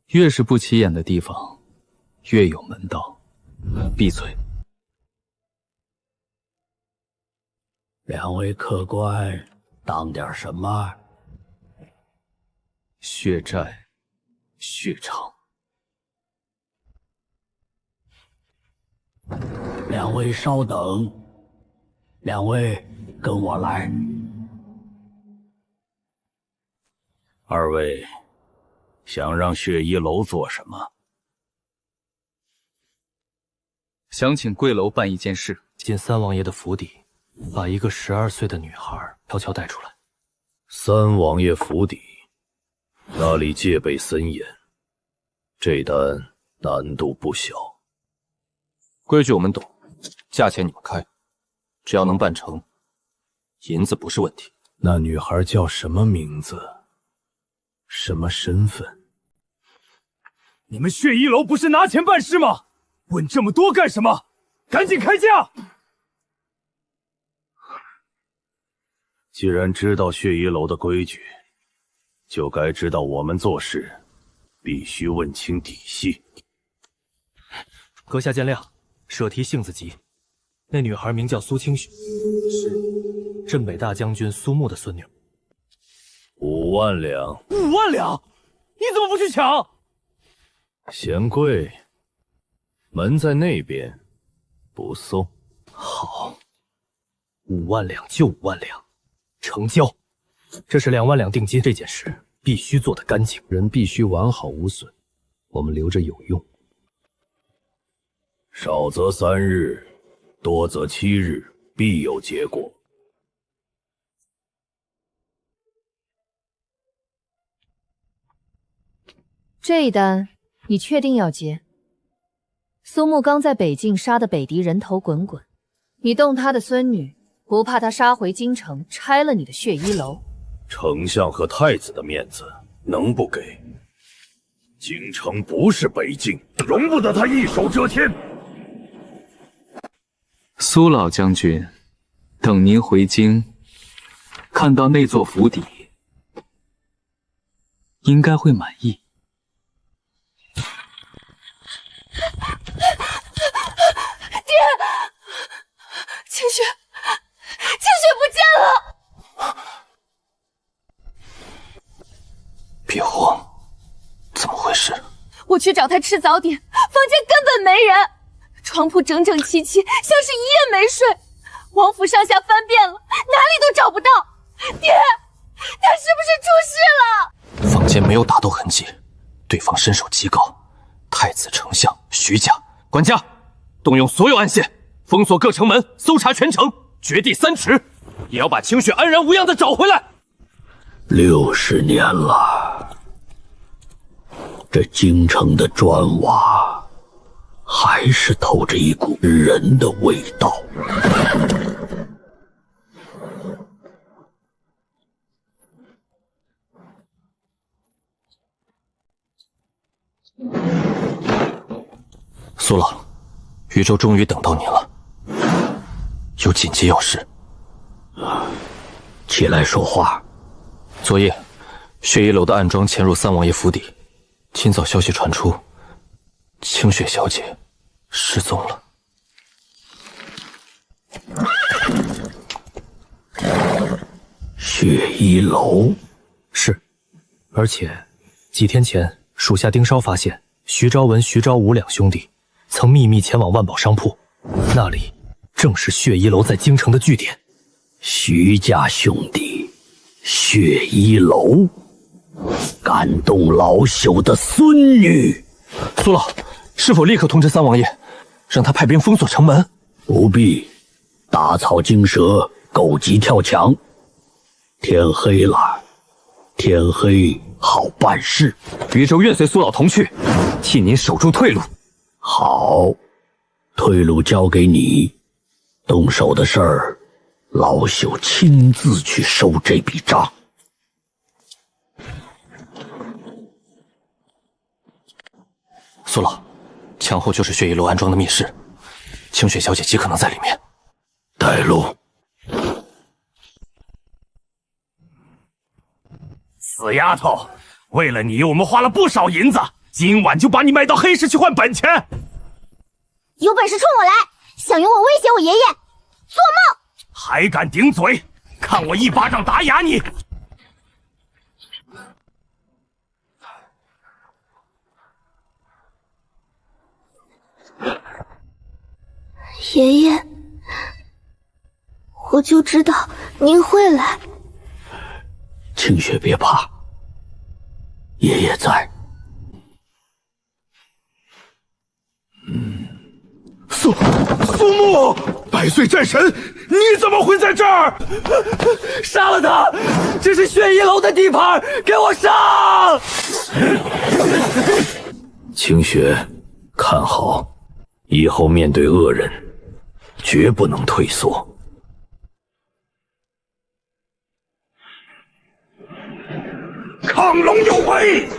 越是不起眼的地方，越有门道。闭嘴！两位客官，当点什么？血债、血偿。两位稍等，两位跟我来。二位想让血衣楼做什么？想请贵楼办一件事，进三王爷的府邸，把一个12岁的女孩悄悄带出来。三王爷府邸，那里戒备森严，这单难度不小。规矩我们懂，价钱你们开，只要能办成，银子不是问题。那女孩叫什么名字？什么身份？你们血衣楼不是拿钱办事吗？问这么多干什么？赶紧开价！既然知道血衣楼的规矩，就该知道我们做事必须问清底细。阁下见谅，舍提性子急。那女孩名叫苏清雪，是镇北大将军苏木的孙女。5万两。5万两？你怎么不去抢？贤贵，门在那边，不送。好，5万两就5万两，成交。这是2万两定金，这件事必须做得干净，人必须完好无损，我们留着有用。少则3日，多则7日，必有结果。这一单你确定要接？苏木刚在北境杀得北狄人头滚滚，你动他的孙女，不怕他杀回京城，拆了你的血衣楼？丞相和太子的面子能不给？京城不是北境，容不得他一手遮天。苏老将军，等您回京，看到那座府邸，应该会满意。爹，清雪不见了！别慌，怎么回事？我去找他吃早点，房间根本没人，床铺整整齐齐，像是一夜没睡。王府上下翻遍了，哪里都找不到。爹，他是不是出事了？房间没有打斗痕迹，对方身手极高。太子、丞相、徐家，管家，动用所有暗线，封锁各城门，搜查全城，掘地3尺，也要把清雪安然无恙的找回来。60年了，这京城的砖瓦还是透着一股人的味道。苏老，禹州终于等到你了，有紧急要事。起来说话。昨夜，血衣楼的暗桩潜入三王爷府邸，今早消息传出，清雪小姐失踪了。血衣楼是，而且几天前，属下盯梢发现，徐昭文、徐昭武2兄弟曾秘密前往万宝商铺，那里正是血衣楼在京城的据点。徐家兄弟，血衣楼，感动老朽的孙女。苏老，是否立刻通知三王爷，让他派兵封锁城门？不必，打草惊蛇，狗急跳墙。天黑了，天黑好办事。余州愿随苏老同去，替您守住退路。好，退路交给你，动手的事儿，老朽亲自去收这笔账。苏老，墙后就是血衣楼安装的密室，清雪小姐极可能在里面。带路。死丫头，为了你，我们花了不少银子，今晚就把你卖到黑市去换本钱。有本事冲我来！想用我威胁我爷爷，做梦！还敢顶嘴，看我一巴掌打哑你！爷爷，我就知道您会来。清雪别怕，爷爷在。苏木，百岁战神，你怎么会在这儿？杀了他！这是血衣楼的地盘，给我上！清雪，看好，以后面对恶人，绝不能退缩。亢龙有悔！